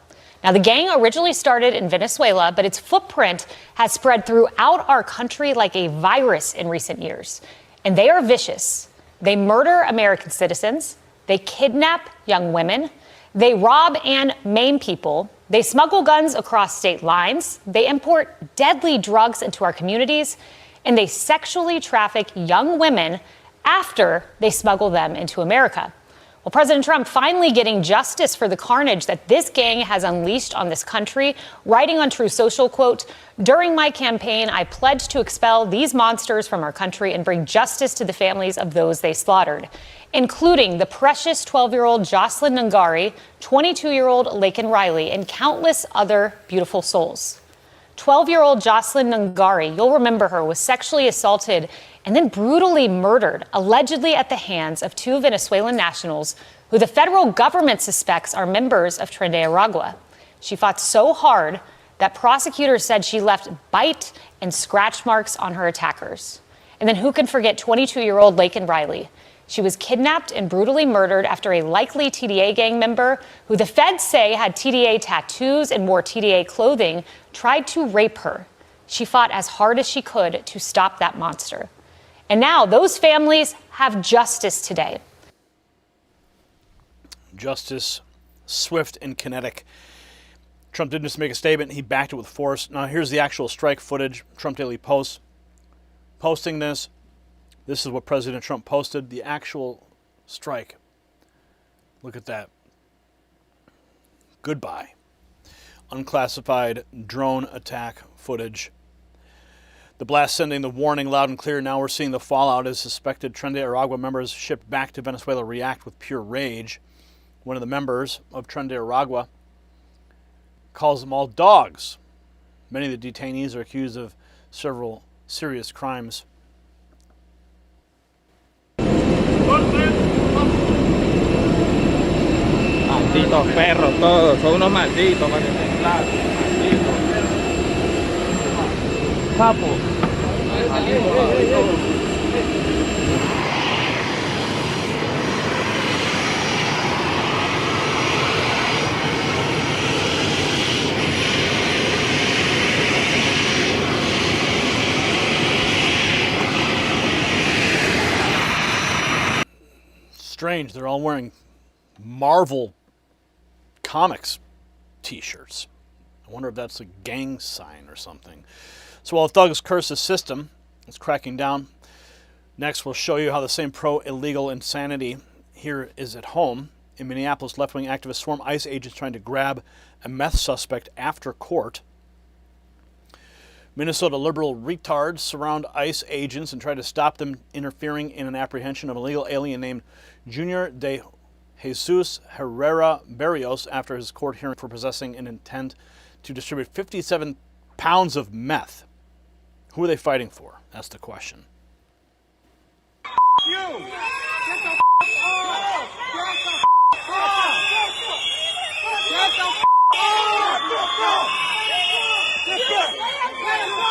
Now, the gang originally started in Venezuela, but its footprint has spread throughout our country like a virus in recent years. And they are vicious. They murder American citizens. They kidnap young women. They rob and maim people. They smuggle guns across state lines. They import deadly drugs into our communities. And they sexually traffic young women after they smuggle them into America. Well, President Trump finally getting justice for the carnage that this gang has unleashed on this country, writing on Truth Social, quote, "During my campaign, I pledged to expel these monsters from our country and bring justice to the families of those they slaughtered, including the precious 12-year-old Jocelyn Nungari, 22-year-old Laken Riley, and countless other beautiful souls." 12-year-old Jocelyn Nungari, you'll remember her, was sexually assaulted and then brutally murdered, allegedly at the hands of two Venezuelan nationals who the federal government suspects are members of Tren de Aragua. She fought so hard that prosecutors said she left bite and scratch marks on her attackers. And then who can forget 22-year-old Laken Riley? She was kidnapped and brutally murdered after a likely TDA gang member, who the feds say had TDA tattoos and wore TDA clothing, tried to rape her. She fought as hard as she could to stop that monster. And now those families have justice today. Justice, swift and kinetic. Trump didn't just make a statement, he backed it with force. Now here's the actual strike footage. Trump Daily Post posting this. This is what President Trump posted, the actual strike. Look at that. Goodbye. Unclassified drone attack footage. The blast sending the warning loud and clear. Now we're seeing the fallout as suspected Tren de Aragua members shipped back to Venezuela react with pure rage. One of the members of Tren de Aragua calls them all dogs. Many of the detainees are accused of several serious crimes. Malditos perros todos, son unos malditos, malditos. Papo. Strange, they're all wearing Marvel Comics t-shirts. I wonder if that's a gang sign or something. So while thugs curse the system, it's cracking down. Next, we'll show you how the same pro-illegal insanity here is at home. In Minneapolis, left-wing activists swarm ICE agents trying to grab a meth suspect after court. Minnesota liberal retards surround ICE agents and try to stop them interfering in an apprehension of an illegal alien named Junior de Jesus Herrera Barrios after his court hearing for possessing an intent to distribute 57 pounds of meth. Who are they fighting for? That's the question. You! Get the off! Get the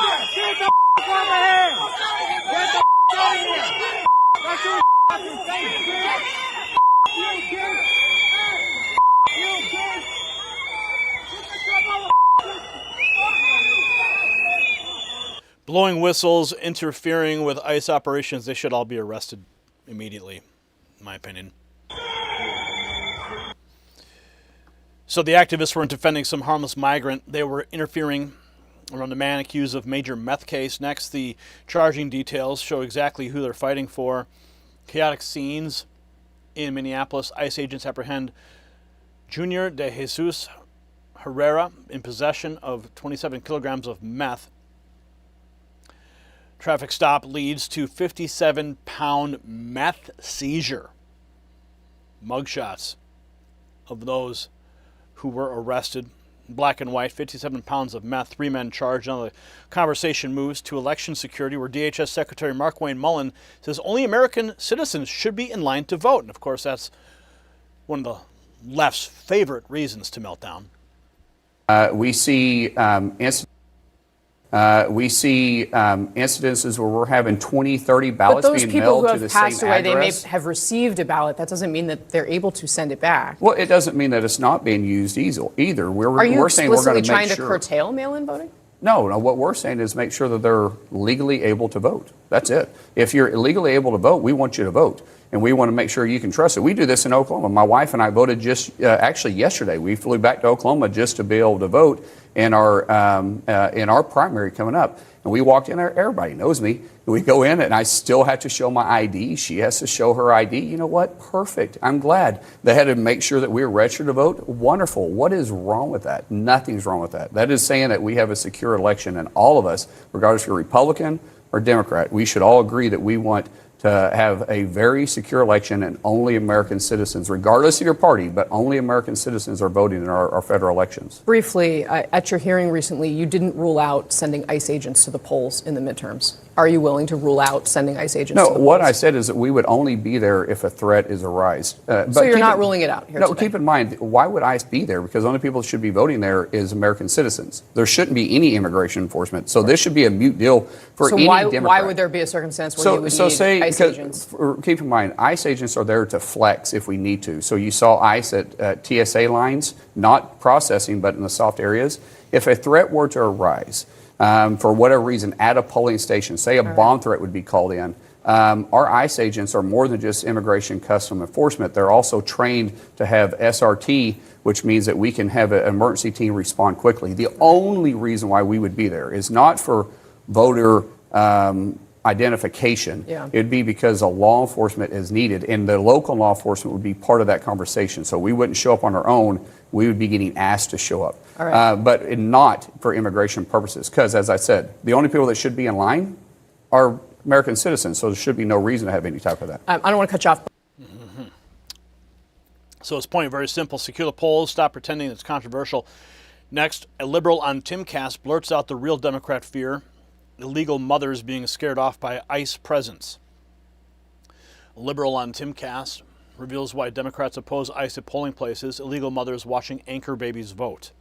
off! Get the out of here! Get the out of here! That's your fucking face, man! You kid! You kid! Get the motherfucker! blowing whistles, interfering with ICE operations. They should all be arrested immediately, in my opinion. So the activists weren't defending some harmless migrant. They were interfering around a man accused of major meth case. Next, the charging details show exactly who they're fighting for. Chaotic scenes in Minneapolis. ICE agents apprehend Junior de Jesus Herrera in possession of 27 kilograms of meth. Traffic stop leads to 57-pound meth seizure. Mugshots of those who were arrested. Black and white, 57 pounds of meth, 3 men charged. Now the conversation moves to election security, where DHS Secretary Markwayne Mullin says only American citizens should be in line to vote. And of course, that's one of the left's favorite reasons to melt down. We see incidences where we're having 20, 30 ballots being mailed to the same address. But those people who have passed away, they may have received a ballot. That doesn't mean that they're able to send it back. Well, it doesn't mean that it's not being used either. Are you explicitly trying to curtail mail-in voting? No, what we're saying is make sure that they're legally able to vote. That's it. If you're illegally able to vote, we want you to vote. And we want to make sure you can trust it. We do this in Oklahoma. My wife and I voted just actually yesterday. We flew back to Oklahoma just to be able to vote in our primary coming up. And we walked in there. Everybody knows me. We go in, and I still have to show my ID. She has to show her ID. You know what? Perfect. I'm glad. They had to make sure that we were registered to vote. Wonderful. What is wrong with that? Nothing's wrong with that. That is saying that we have a secure election, and all of us, regardless if you're Republican or Democrat, we should all agree that we want to have a very secure election, and only American citizens, regardless of your party, but only American citizens are voting in our federal elections. Briefly, at your hearing recently, you didn't rule out sending ICE agents to the polls in the midterms. Are you willing to rule out sending ICE agents to the polls? No, what I said is that we would only be there if a threat is arise. So you're not ruling it out here today? No, keep in mind, why would ICE be there? Because the only people that should be voting there is American citizens. There shouldn't be any immigration enforcement. So this should be a mute deal for any Democrat. Why would there be a circumstance where you would need ICE agents? Keep in mind, ICE agents are there to flex if we need to. So you saw ICE at TSA lines, not processing, but in the soft areas. If a threat were to arise, for whatever reason, at a polling station, say a bomb threat would be called in, our ICE agents are more than just immigration custom enforcement. They're also trained to have SRT, which means that we can have an emergency team respond quickly. The only reason why we would be there is not for voter identification. It'd be because a law enforcement is needed, and the local law enforcement would be part of that conversation. So we wouldn't show up on our own. We would be getting asked to show up, but not for immigration purposes. Because, as I said, the only people that should be in line are American citizens. So there should be no reason to have any type of that. I don't want to cut you off. So his point, very simple: secure the polls, stop pretending it's controversial. Next, a liberal on Timcast blurts out the real Democrat fear: illegal mothers being scared off by ICE presence. A liberal on Timcast reveals why Democrats oppose ICE at polling places: illegal mothers watching anchor babies vote.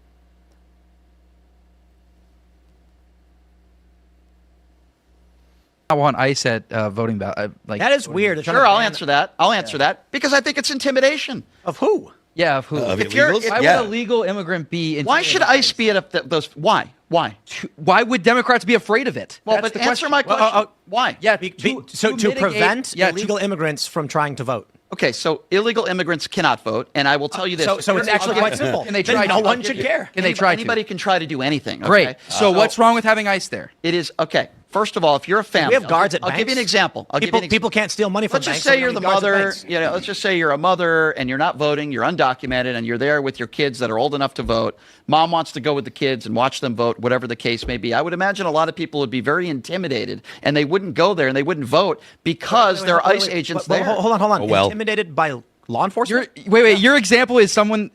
I want ICE at voting ballot. That is weird. Sure, I'll answer that. I'll answer that because I think it's intimidation. Of who? Yeah, of who? Why would a legal immigrant be? Why should ICE be at those? Why? Why would Democrats be afraid of it? Well, but answer my question. Why? Yeah, to prevent illegal immigrants from trying to vote. Okay, so illegal immigrants cannot vote, and I will tell you this. So it's actually quite simple. Can they try? No one should care. Can they try? Anybody can try to do anything. Okay? Great. So what's wrong with having ICE there? It is okay. First of all, if you're a family, we have guards at banks. I'll give you an example. People can't steal money from banks. banks. Let's just say you're the mother. Let's just say you're a mother and you're not voting. You're undocumented and you're there with your kids that are old enough to vote. Mom wants to go with the kids and watch them vote, whatever the case may be. I would imagine a lot of people would be very intimidated and they wouldn't go there and they wouldn't vote because there are ICE agents there. Hold on. Intimidated by law enforcement? Wait. Your example is some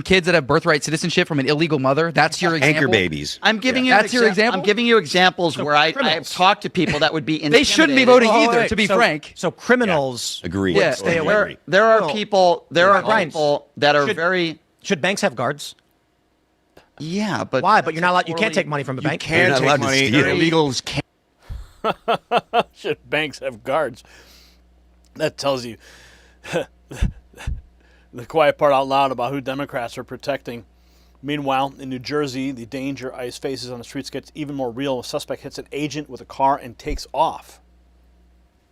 kids that have birthright citizenship from an illegal mother. That's your example. Anchor babies. I'm giving you. That's your example. I'm giving you examples where I have talked to people that would be intimidated. They shouldn't be voting either. To be frank. So criminals agree. Yeah, stay away. There are people. There are people that are very. Should banks have guards? Yeah, but why? But you're not allowed. You can't take money from a bank. You can't take money. Illegals can't. Should banks have guards? That tells you the quiet part out loud about who Democrats are protecting Meanwhile, in New Jersey, the danger ICE faces on the streets gets even more real. A suspect hits an agent with a car and takes off.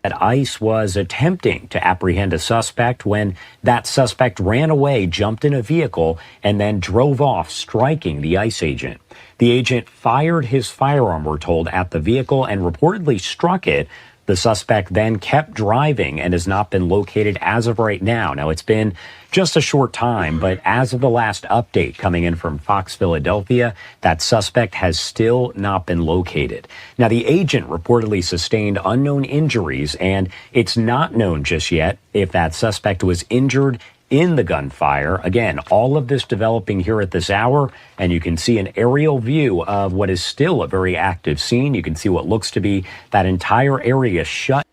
That ICE was attempting to apprehend a suspect when that suspect ran away, jumped in a vehicle, and then drove off, striking the ICE agent. The agent fired his firearm, we're told, at the vehicle and reportedly struck it. The suspect then kept driving and has not been located as of right now. Now, it's been just a short time, but as of the last update coming in from Fox Philadelphia, that suspect has still not been located. Now, the agent reportedly sustained unknown injuries, and it's not known just yet if that suspect was injured in the gunfire. Again, all of this developing here at this hour, and you can see an aerial view of what is still a very active scene. You can see what looks to be that entire area shut.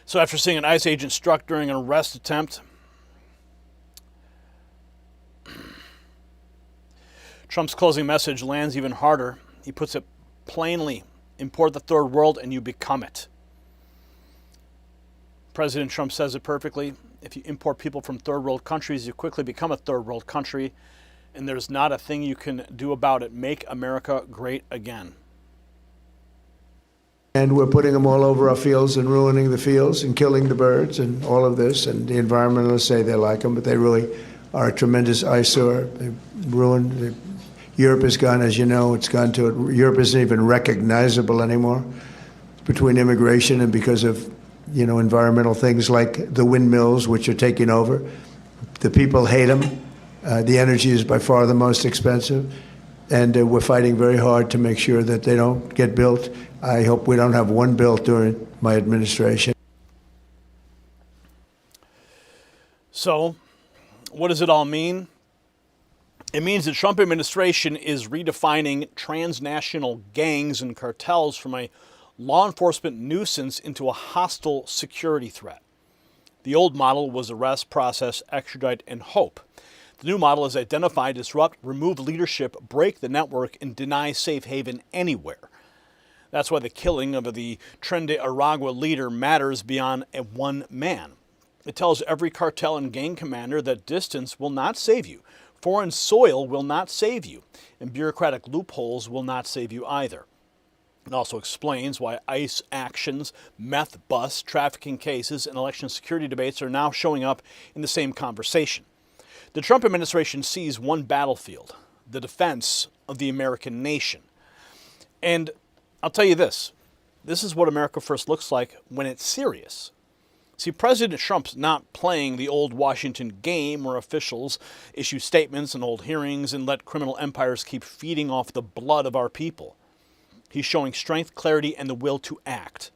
So after seeing an ICE agent struck during an arrest attempt, Trump's closing message lands even harder. He puts it plainly: import the third world and you become it. President Trump says it perfectly. If you import people from third world countries, you quickly become a third world country, and there's not a thing you can do about it. Make America great again. And we're putting them all over our fields and ruining the fields and killing the birds and all of this. And the environmentalists say they like them, but they really are a tremendous eyesore. They've ruined. Europe has gone, as you know, it's gone to it. Europe isn't even recognizable anymore between immigration and because of environmental things like the windmills, which are taking over. The people hate them. The energy is by far the most expensive. And we're fighting very hard to make sure that they don't get built. I hope we don't have one built during my administration. So, what does it all mean? It means the Trump administration is redefining transnational gangs and cartels from a law enforcement nuisance into a hostile security threat. The old model was arrest, process, extradite, and hope. The new model is identify, disrupt, remove leadership, break the network, and deny safe haven anywhere. That's why the killing of the Tren de Aragua leader matters beyond one man. It tells every cartel and gang commander that distance will not save you, foreign soil will not save you, and bureaucratic loopholes will not save you either. It also explains why ICE actions, meth busts, trafficking cases, and election security debates are now showing up in the same conversation. The Trump administration sees one battlefield: the defense of the American nation. And I'll tell you this is what America First looks like when it's serious. See, President Trump's not playing the old Washington game where officials issue statements and hold hearings and let criminal empires keep feeding off the blood of our people. He's showing strength, clarity, and the will to act.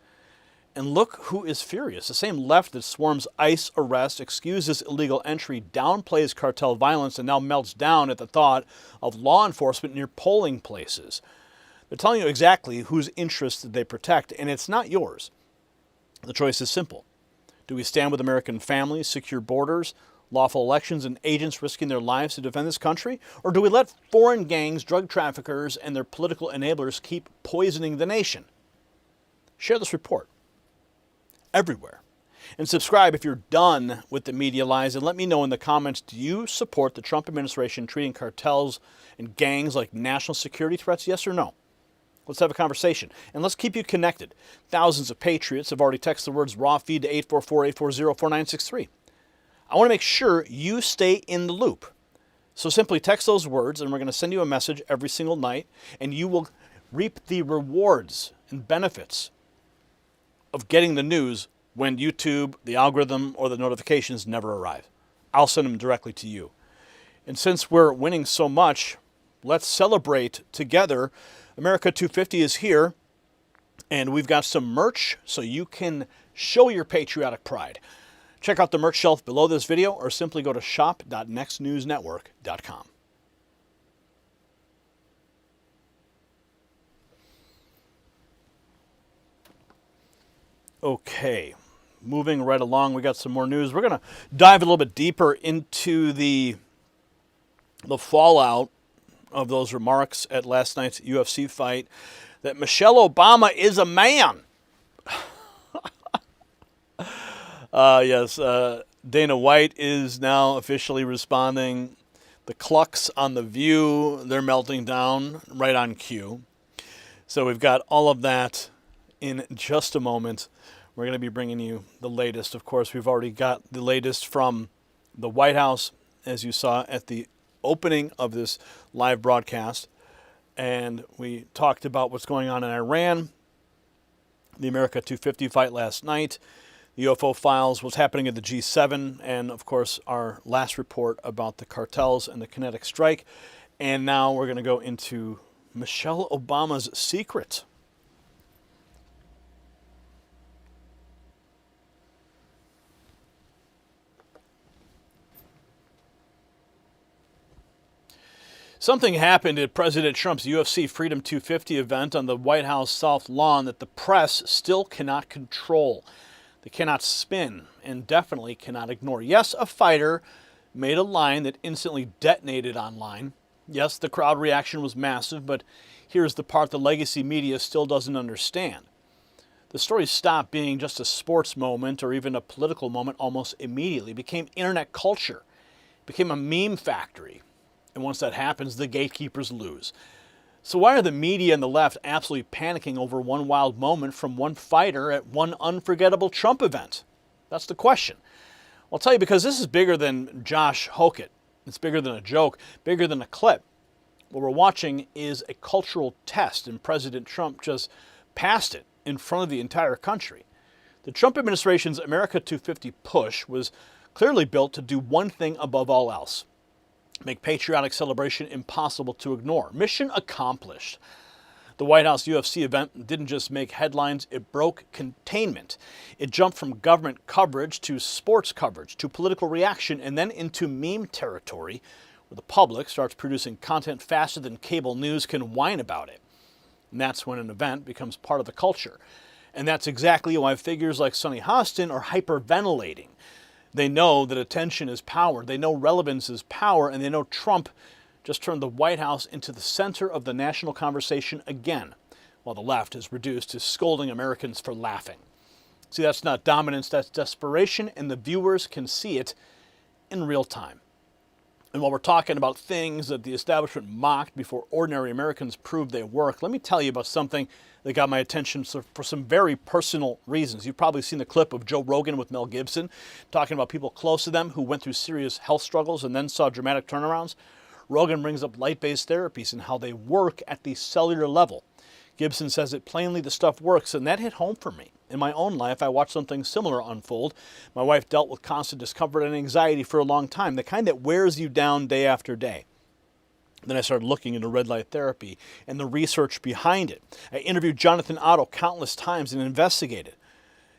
And look who is furious. The same left that swarms ICE arrests, excuses illegal entry, downplays cartel violence, and now melts down at the thought of law enforcement near polling places. They're telling you exactly whose interests they protect, and it's not yours. The choice is simple. Do we stand with American families, secure borders, lawful elections, and agents risking their lives to defend this country? Or do we let foreign gangs, drug traffickers, and their political enablers keep poisoning the nation? Share this report everywhere. And subscribe if you're done with the media lies, and let me know in the comments, do you support the Trump administration treating cartels and gangs like national security threats, yes or no? Let's have a conversation, and let's keep you connected. Thousands of patriots have already texted the words raw feed to 844-840-4963. I want to make sure you stay in the loop. So simply text those words, and we're going to send you a message every single night, and you will reap the rewards and benefits of getting the news when YouTube, the algorithm, or the notifications never arrive. I'll send them directly to you. And since we're winning so much, let's celebrate together. America 250 is here, and we've got some merch so you can show your patriotic pride. Check out the merch shelf below this video, or simply go to shop.nextnewsnetwork.com. Okay, moving right along, we got some more news. We're going to dive a little bit deeper into the fallout of those remarks at last night's UFC fight that Michelle Obama is a man. Yes, Dana White is now officially responding. The clucks on The View, they're melting down right on cue. So we've got all of that in just a moment. We're going to be bringing you the latest. Of course, we've already got the latest from the White House, as you saw at the opening of this live broadcast. And we talked about what's going on in Iran, the America 250 fight last night, the UFO files, what's happening at the G7, and, of course, our last report about the cartels and the kinetic strike. And now we're going to go into Michelle Obama's secret. Something happened at President Trump's UFC Freedom 250 event on the White House South Lawn that the press still cannot control. They cannot spin and definitely cannot ignore. Yes, a fighter made a line that instantly detonated online. Yes, the crowd reaction was massive, but here's the part the legacy media still doesn't understand. The story stopped being just a sports moment or even a political moment almost immediately. It became internet culture. It became a meme factory. And once that happens, the gatekeepers lose. So why are the media and the left absolutely panicking over one wild moment from one fighter at one unforgettable Trump event? That's the question. I'll tell you, because this is bigger than Josh Hokett. It's bigger than a joke, bigger than a clip. What we're watching is a cultural test, and President Trump just passed it in front of the entire country. The Trump administration's America 250 push was clearly built to do one thing above all else: make patriotic celebration impossible to ignore. Mission accomplished. The White House UFC event didn't just make headlines, it broke containment. It jumped from government coverage to sports coverage to political reaction and then into meme territory, where the public starts producing content faster than cable news can whine about it. And that's when an event becomes part of the culture. And that's exactly why figures like Sonny Hostin are hyperventilating. They know that attention is power. They know relevance is power. And they know Trump just turned the White House into the center of the national conversation again, while the left is reduced to scolding Americans for laughing. See, that's not dominance, that's desperation, and the viewers can see it in real time. And while we're talking about things that the establishment mocked before ordinary Americans proved they work, let me tell you about something that got my attention for some very personal reasons. You've probably seen the clip of Joe Rogan with Mel Gibson talking about people close to them who went through serious health struggles and then saw dramatic turnarounds. Rogan brings up light-based therapies and how they work at the cellular level. Gibson says it plainly, the stuff works, and that hit home for me. In my own life, I watched something similar unfold. My wife dealt with constant discomfort and anxiety for a long time, the kind that wears you down day after day. Then I started looking into red light therapy and the research behind it. I interviewed Jonathan Otto countless times and investigated.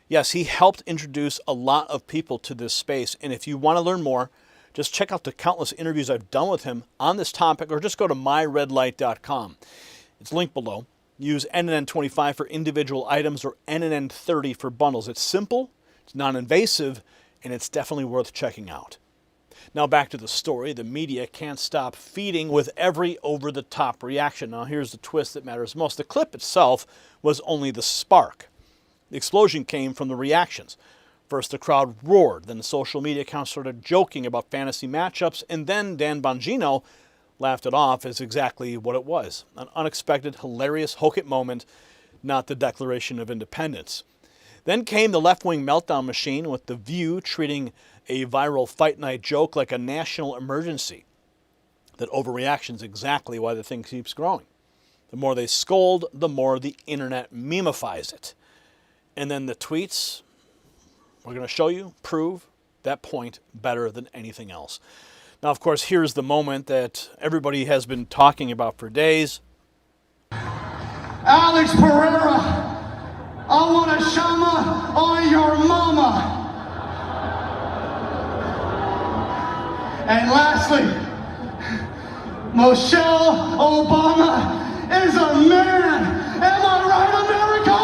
Yes, he helped introduce a lot of people to this space, and if you want to learn more, just check out the countless interviews I've done with him on this topic, or just go to myredlight.com. It's linked below. Use NNN25 for individual items or NNN30 for bundles. It's simple, it's non-invasive, and it's definitely worth checking out. Now back to the story. The media can't stop feeding with every over-the-top reaction. Now here's the twist that matters most. The clip itself was only the spark. The explosion came from the reactions. First, the crowd roared. Then the social media accounts started joking about fantasy matchups. And then Dan Bongino laughed it off as exactly what it was: an unexpected, hilarious Hokett moment, not the Declaration of Independence. Then came the left-wing meltdown machine, with The View treating a viral fight night joke like a national emergency. That overreaction is exactly why the thing keeps growing. The more they scold, the more the internet memifies it. And then the tweets, we're going to show you, prove that point better than anything else. Now, of course, here's the moment that everybody has been talking about for days. Alex Pereira, I want a shama on your mama. And lastly, Michelle Obama is a man. Am I right, America?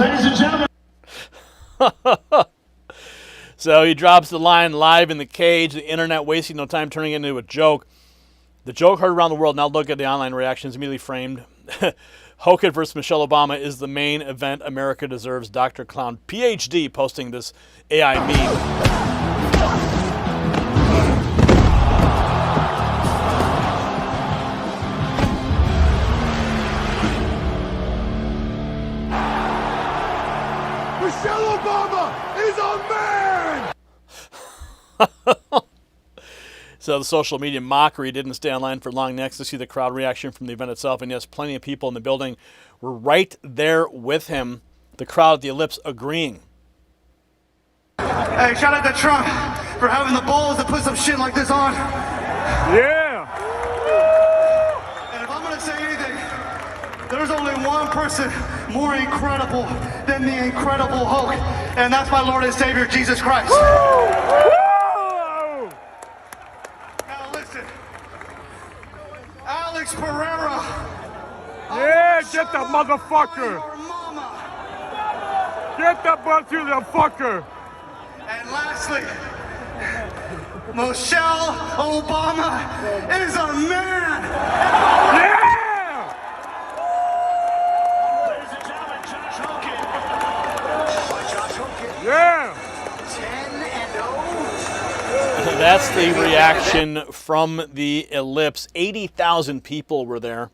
Ladies and gentlemen. So he drops the line live in the cage, the internet wasting no time turning it into a joke. The joke heard around the world. Now look at the online reactions immediately framed. Hokett versus Michelle Obama is the main event America deserves. Dr. Clown PhD posting this AI meme. Obama is a man! So the social media mockery didn't stay online for long. Next to see the crowd reaction from the event itself. And yes, plenty of people in the building were right there with him. The crowd at the Ellipse agreeing. Hey, shout out to Trump for having the balls to put some shit like this on. Yeah! And if I'm gonna say anything, there's only one person more incredible than the Incredible Hulk, and that's my Lord and Savior, Jesus Christ. Now listen, Alex Pereira. Yeah, get that motherfucker. Get that butt to the fucker. And lastly, Michelle Obama is a man. Yeah! Ladies and gentlemen, Josh Hogan. Yeah! 10-0. That's the reaction from the Ellipse. 80,000 people were there.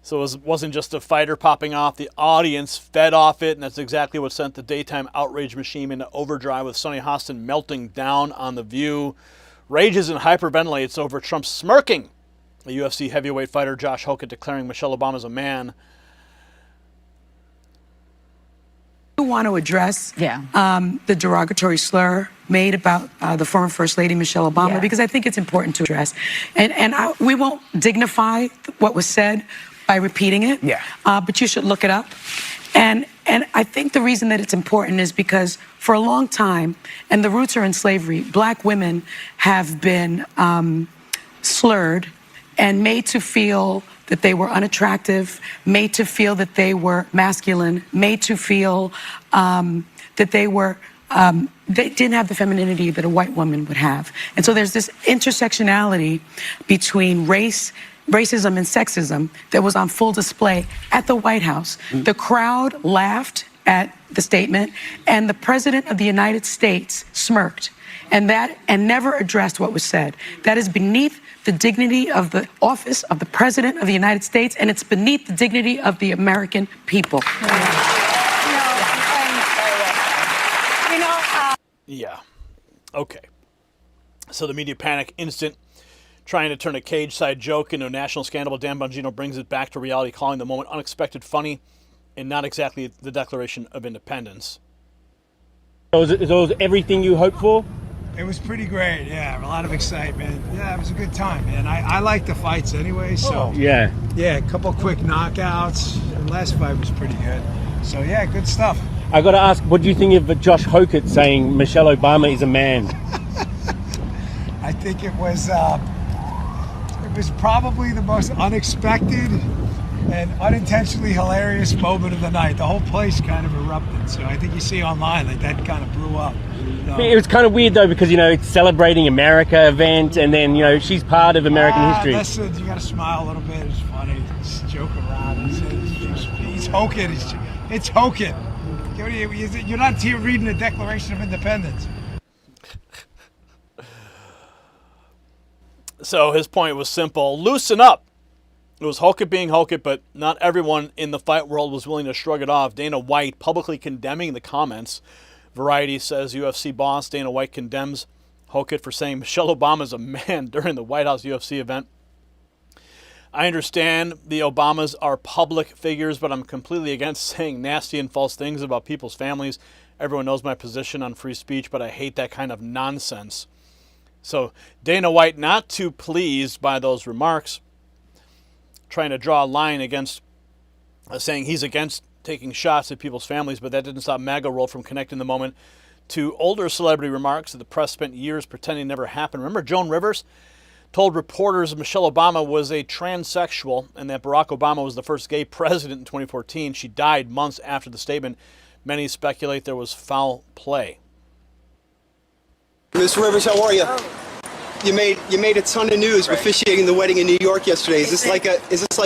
So it wasn't just a fighter popping off. The audience fed off it, and that's exactly what sent the daytime outrage machine into overdrive, with Sonny Hostin melting down on The View. Rages and hyperventilates over Trump smirking the UFC heavyweight fighter Josh Hogan, declaring Michelle Obama's a man. I want to address the derogatory slur made about the former First Lady Michelle Obama, because I think it's important to address. And we won't dignify what was said by repeating it, but you should look it up. And I think the reason that it's important is because for a long time, and the roots are in slavery, black women have been slurred and made to feel that they were unattractive, made to feel that they were masculine, made to feel that they were they didn't have the femininity that a white woman would have. And so there's this intersectionality between racism and sexism that was on full display at the White House. The crowd laughed at the statement, and the President of the United States smirked, and never addressed what was said. That is beneath the dignity of the office of the President of the United States, and it's beneath the dignity of the American people. Yeah. Okay. So the media panic instant, trying to turn a cage-side joke into a national scandal. Dan Bongino brings it back to reality, calling the moment unexpected, funny, and not exactly the Declaration of Independence. So it was everything you hoped for? It was pretty great, yeah. A lot of excitement. Yeah, it was a good time, man. I like the fights anyway, so. Yeah, a couple quick knockouts. The last fight was pretty good. So, yeah, good stuff. I got to ask, what do you think of Josh Hogan saying Michelle Obama is a man? I think it was probably the most unexpected and unintentionally hilarious moment of the night. The whole place kind of erupted. So I think you see online, like, that kind of blew up. So. It was kind of weird, though, because, it's celebrating America event, and then, she's part of American history. Listen, you got to smile a little bit. It's funny. Just joke around. He's Hogan. It's Hogan. You're not here reading the Declaration of Independence. So his point was simple: loosen up. It was Hogan being Hogan, but not everyone in the fight world was willing to shrug it off. Dana White publicly condemning the comments. Variety says UFC boss Dana White condemns Hogan for saying Michelle Obama is a man during the White House UFC event. I understand the Obamas are public figures, but I'm completely against saying nasty and false things about people's families. Everyone knows my position on free speech, but I hate that kind of nonsense. So Dana White, not too pleased by those remarks, trying to draw a line against saying he's against taking shots at people's families, but that didn't stop MAGA World from connecting the moment to older celebrity remarks that the press spent years pretending never happened. Remember Joan Rivers told reporters Michelle Obama was a transsexual and that Barack Obama was the first gay president in 2014. She died months after the statement. Many speculate there was foul play. Ms. Rivers, how are you? You made a ton of news officiating the wedding in New York yesterday. Is this like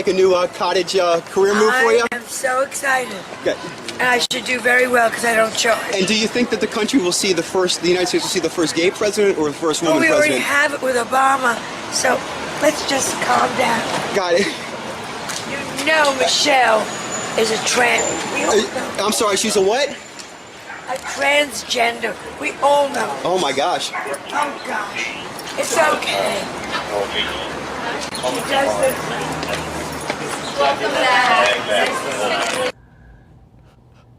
a new cottage career move for you? I am so excited. Okay. And I should do very well because I don't charge. And do you think that the country will see the United States will see the first gay president or the first woman we president? already have it with Obama, so let's just calm down. Got it. You know Michelle is a trans. I'm sorry, she's a what? a transgender. We all know. Oh my gosh. Oh gosh. It's okay. He does look like.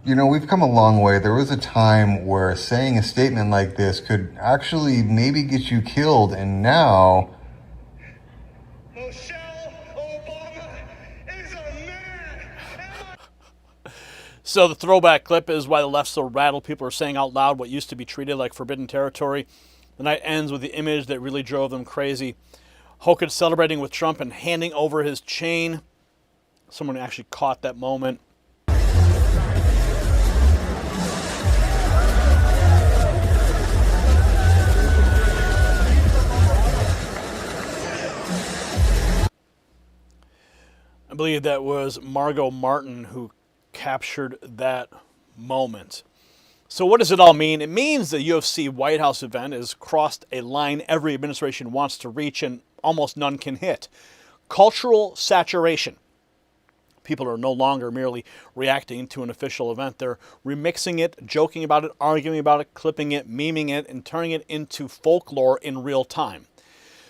You know, we've come a long way. There was a time where saying a statement like this could actually maybe get you killed, and now... So the throwback clip is why the left's so rattled. People are saying out loud what used to be treated like forbidden territory. The night ends with the image that really drove them crazy. Hochul celebrating with Trump and handing over his chain. Someone actually caught that moment. I believe that was Margot Martin who captured that moment. So what does it all mean? It means the UFC White House event has crossed a line every administration wants to reach and almost none can hit. Cultural saturation. People are no longer merely reacting to an official event. They're remixing it, joking about it, arguing about it, clipping it, memeing it, and turning it into folklore in real time.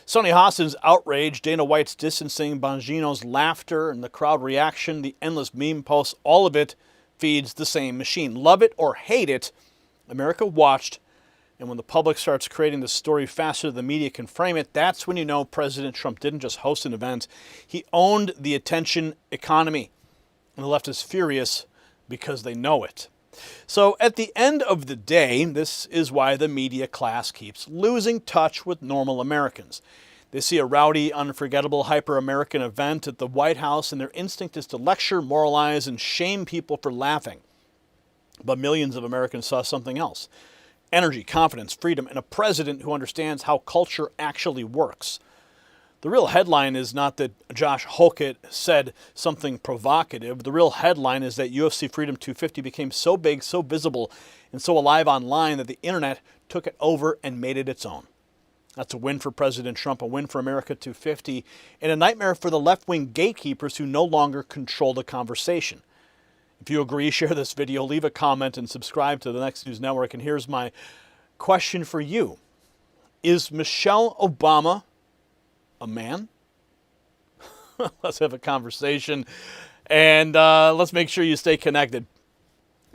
Sonny Hassan's outrage, Dana White's distancing, Bongino's laughter, and the crowd reaction, the endless meme posts, all of it feeds the same machine. Love it or hate it, America watched, and when the public starts creating the story faster than the media can frame it, that's when you know President Trump didn't just host an event, he owned the attention economy. And the left is furious because they know it. So at the end of the day, this is why the media class keeps losing touch with normal Americans. They see a rowdy, unforgettable, hyper-American event at the White House, and their instinct is to lecture, moralize, and shame people for laughing. But millions of Americans saw something else. Energy, confidence, freedom, and a president who understands how culture actually works. The real headline is not that Josh Hochul said something provocative. The real headline is that UFC Freedom 250 became so big, so visible, and so alive online that the internet took it over and made it its own. That's a win for President Trump, a win for America 250, and a nightmare for the left-wing gatekeepers who no longer control the conversation. If you agree, share this video, leave a comment, and subscribe to the Next News Network. And here's my question for you. Is Michelle Obama a man? Let's have a conversation, and let's make sure you stay connected.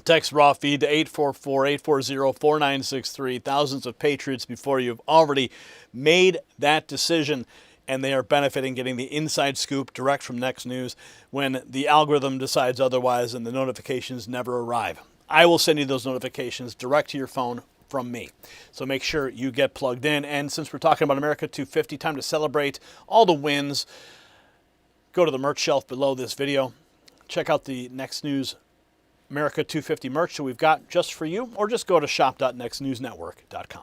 Text raw feed to 844-840-4963. Thousands of patriots before you have already made that decision, and they are benefiting, getting the inside scoop direct from Next News when the algorithm decides otherwise and the notifications never arrive. I will send you those notifications direct to your phone from me. So make sure you get plugged in. And since we're talking about America 250, time to celebrate all the wins. Go to the merch shelf below this video. Check out the Next News America 250 merch that we've got just for you, or just go to shop.nextnewsnetwork.com.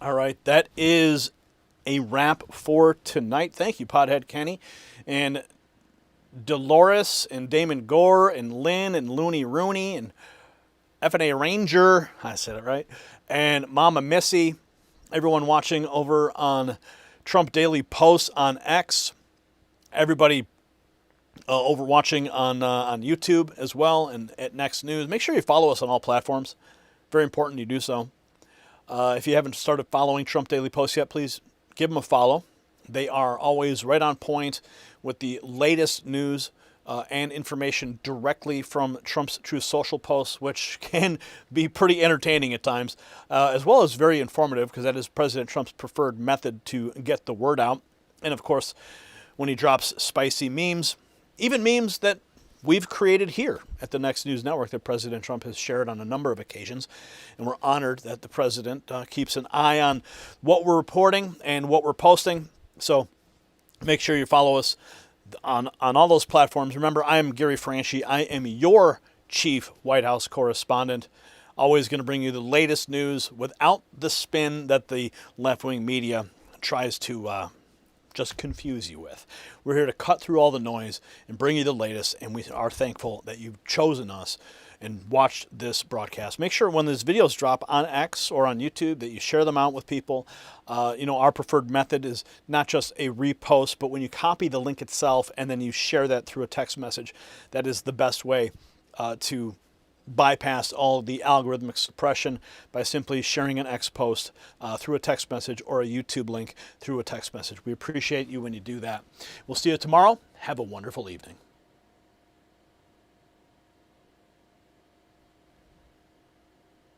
All right, that is a wrap for tonight. Thank you, Pothead Kenny, and Dolores, and Damon Gore, and Lynn, and Looney Rooney, and F&A Ranger, I said it right, and Mama Missy, everyone watching over on Trump Daily Posts on X, everybody over watching on YouTube as well, and at Next News. Make sure you follow us on all platforms. Very important you do so. If you haven't started following Trump Daily Posts yet, please give them a follow. They are always right on point with the latest news and information directly from Trump's Truth Social posts, which can be pretty entertaining at times, as well as very informative, because that is President Trump's preferred method to get the word out. And of course, when he drops spicy memes, even memes that we've created here at the Next News Network that President Trump has shared on a number of occasions. And we're honored that the president keeps an eye on what we're reporting and what we're posting. So make sure you follow us on all those platforms. Remember, I am Gary Franchi. I am your chief White House correspondent. Always going to bring you the latest news without the spin that the left-wing media tries to just confuse you with. We're here to cut through all the noise and bring you the latest, and we are thankful that you've chosen us and watched this broadcast. Make sure when these videos drop on X or on YouTube that you share them out with people. Our preferred method is not just a repost, but when you copy the link itself and then you share that through a text message. That is the best way to bypass all the algorithmic suppression by simply sharing an X post through a text message or a YouTube link through a text message. We appreciate you when you do that. We'll see you tomorrow. Have a wonderful evening.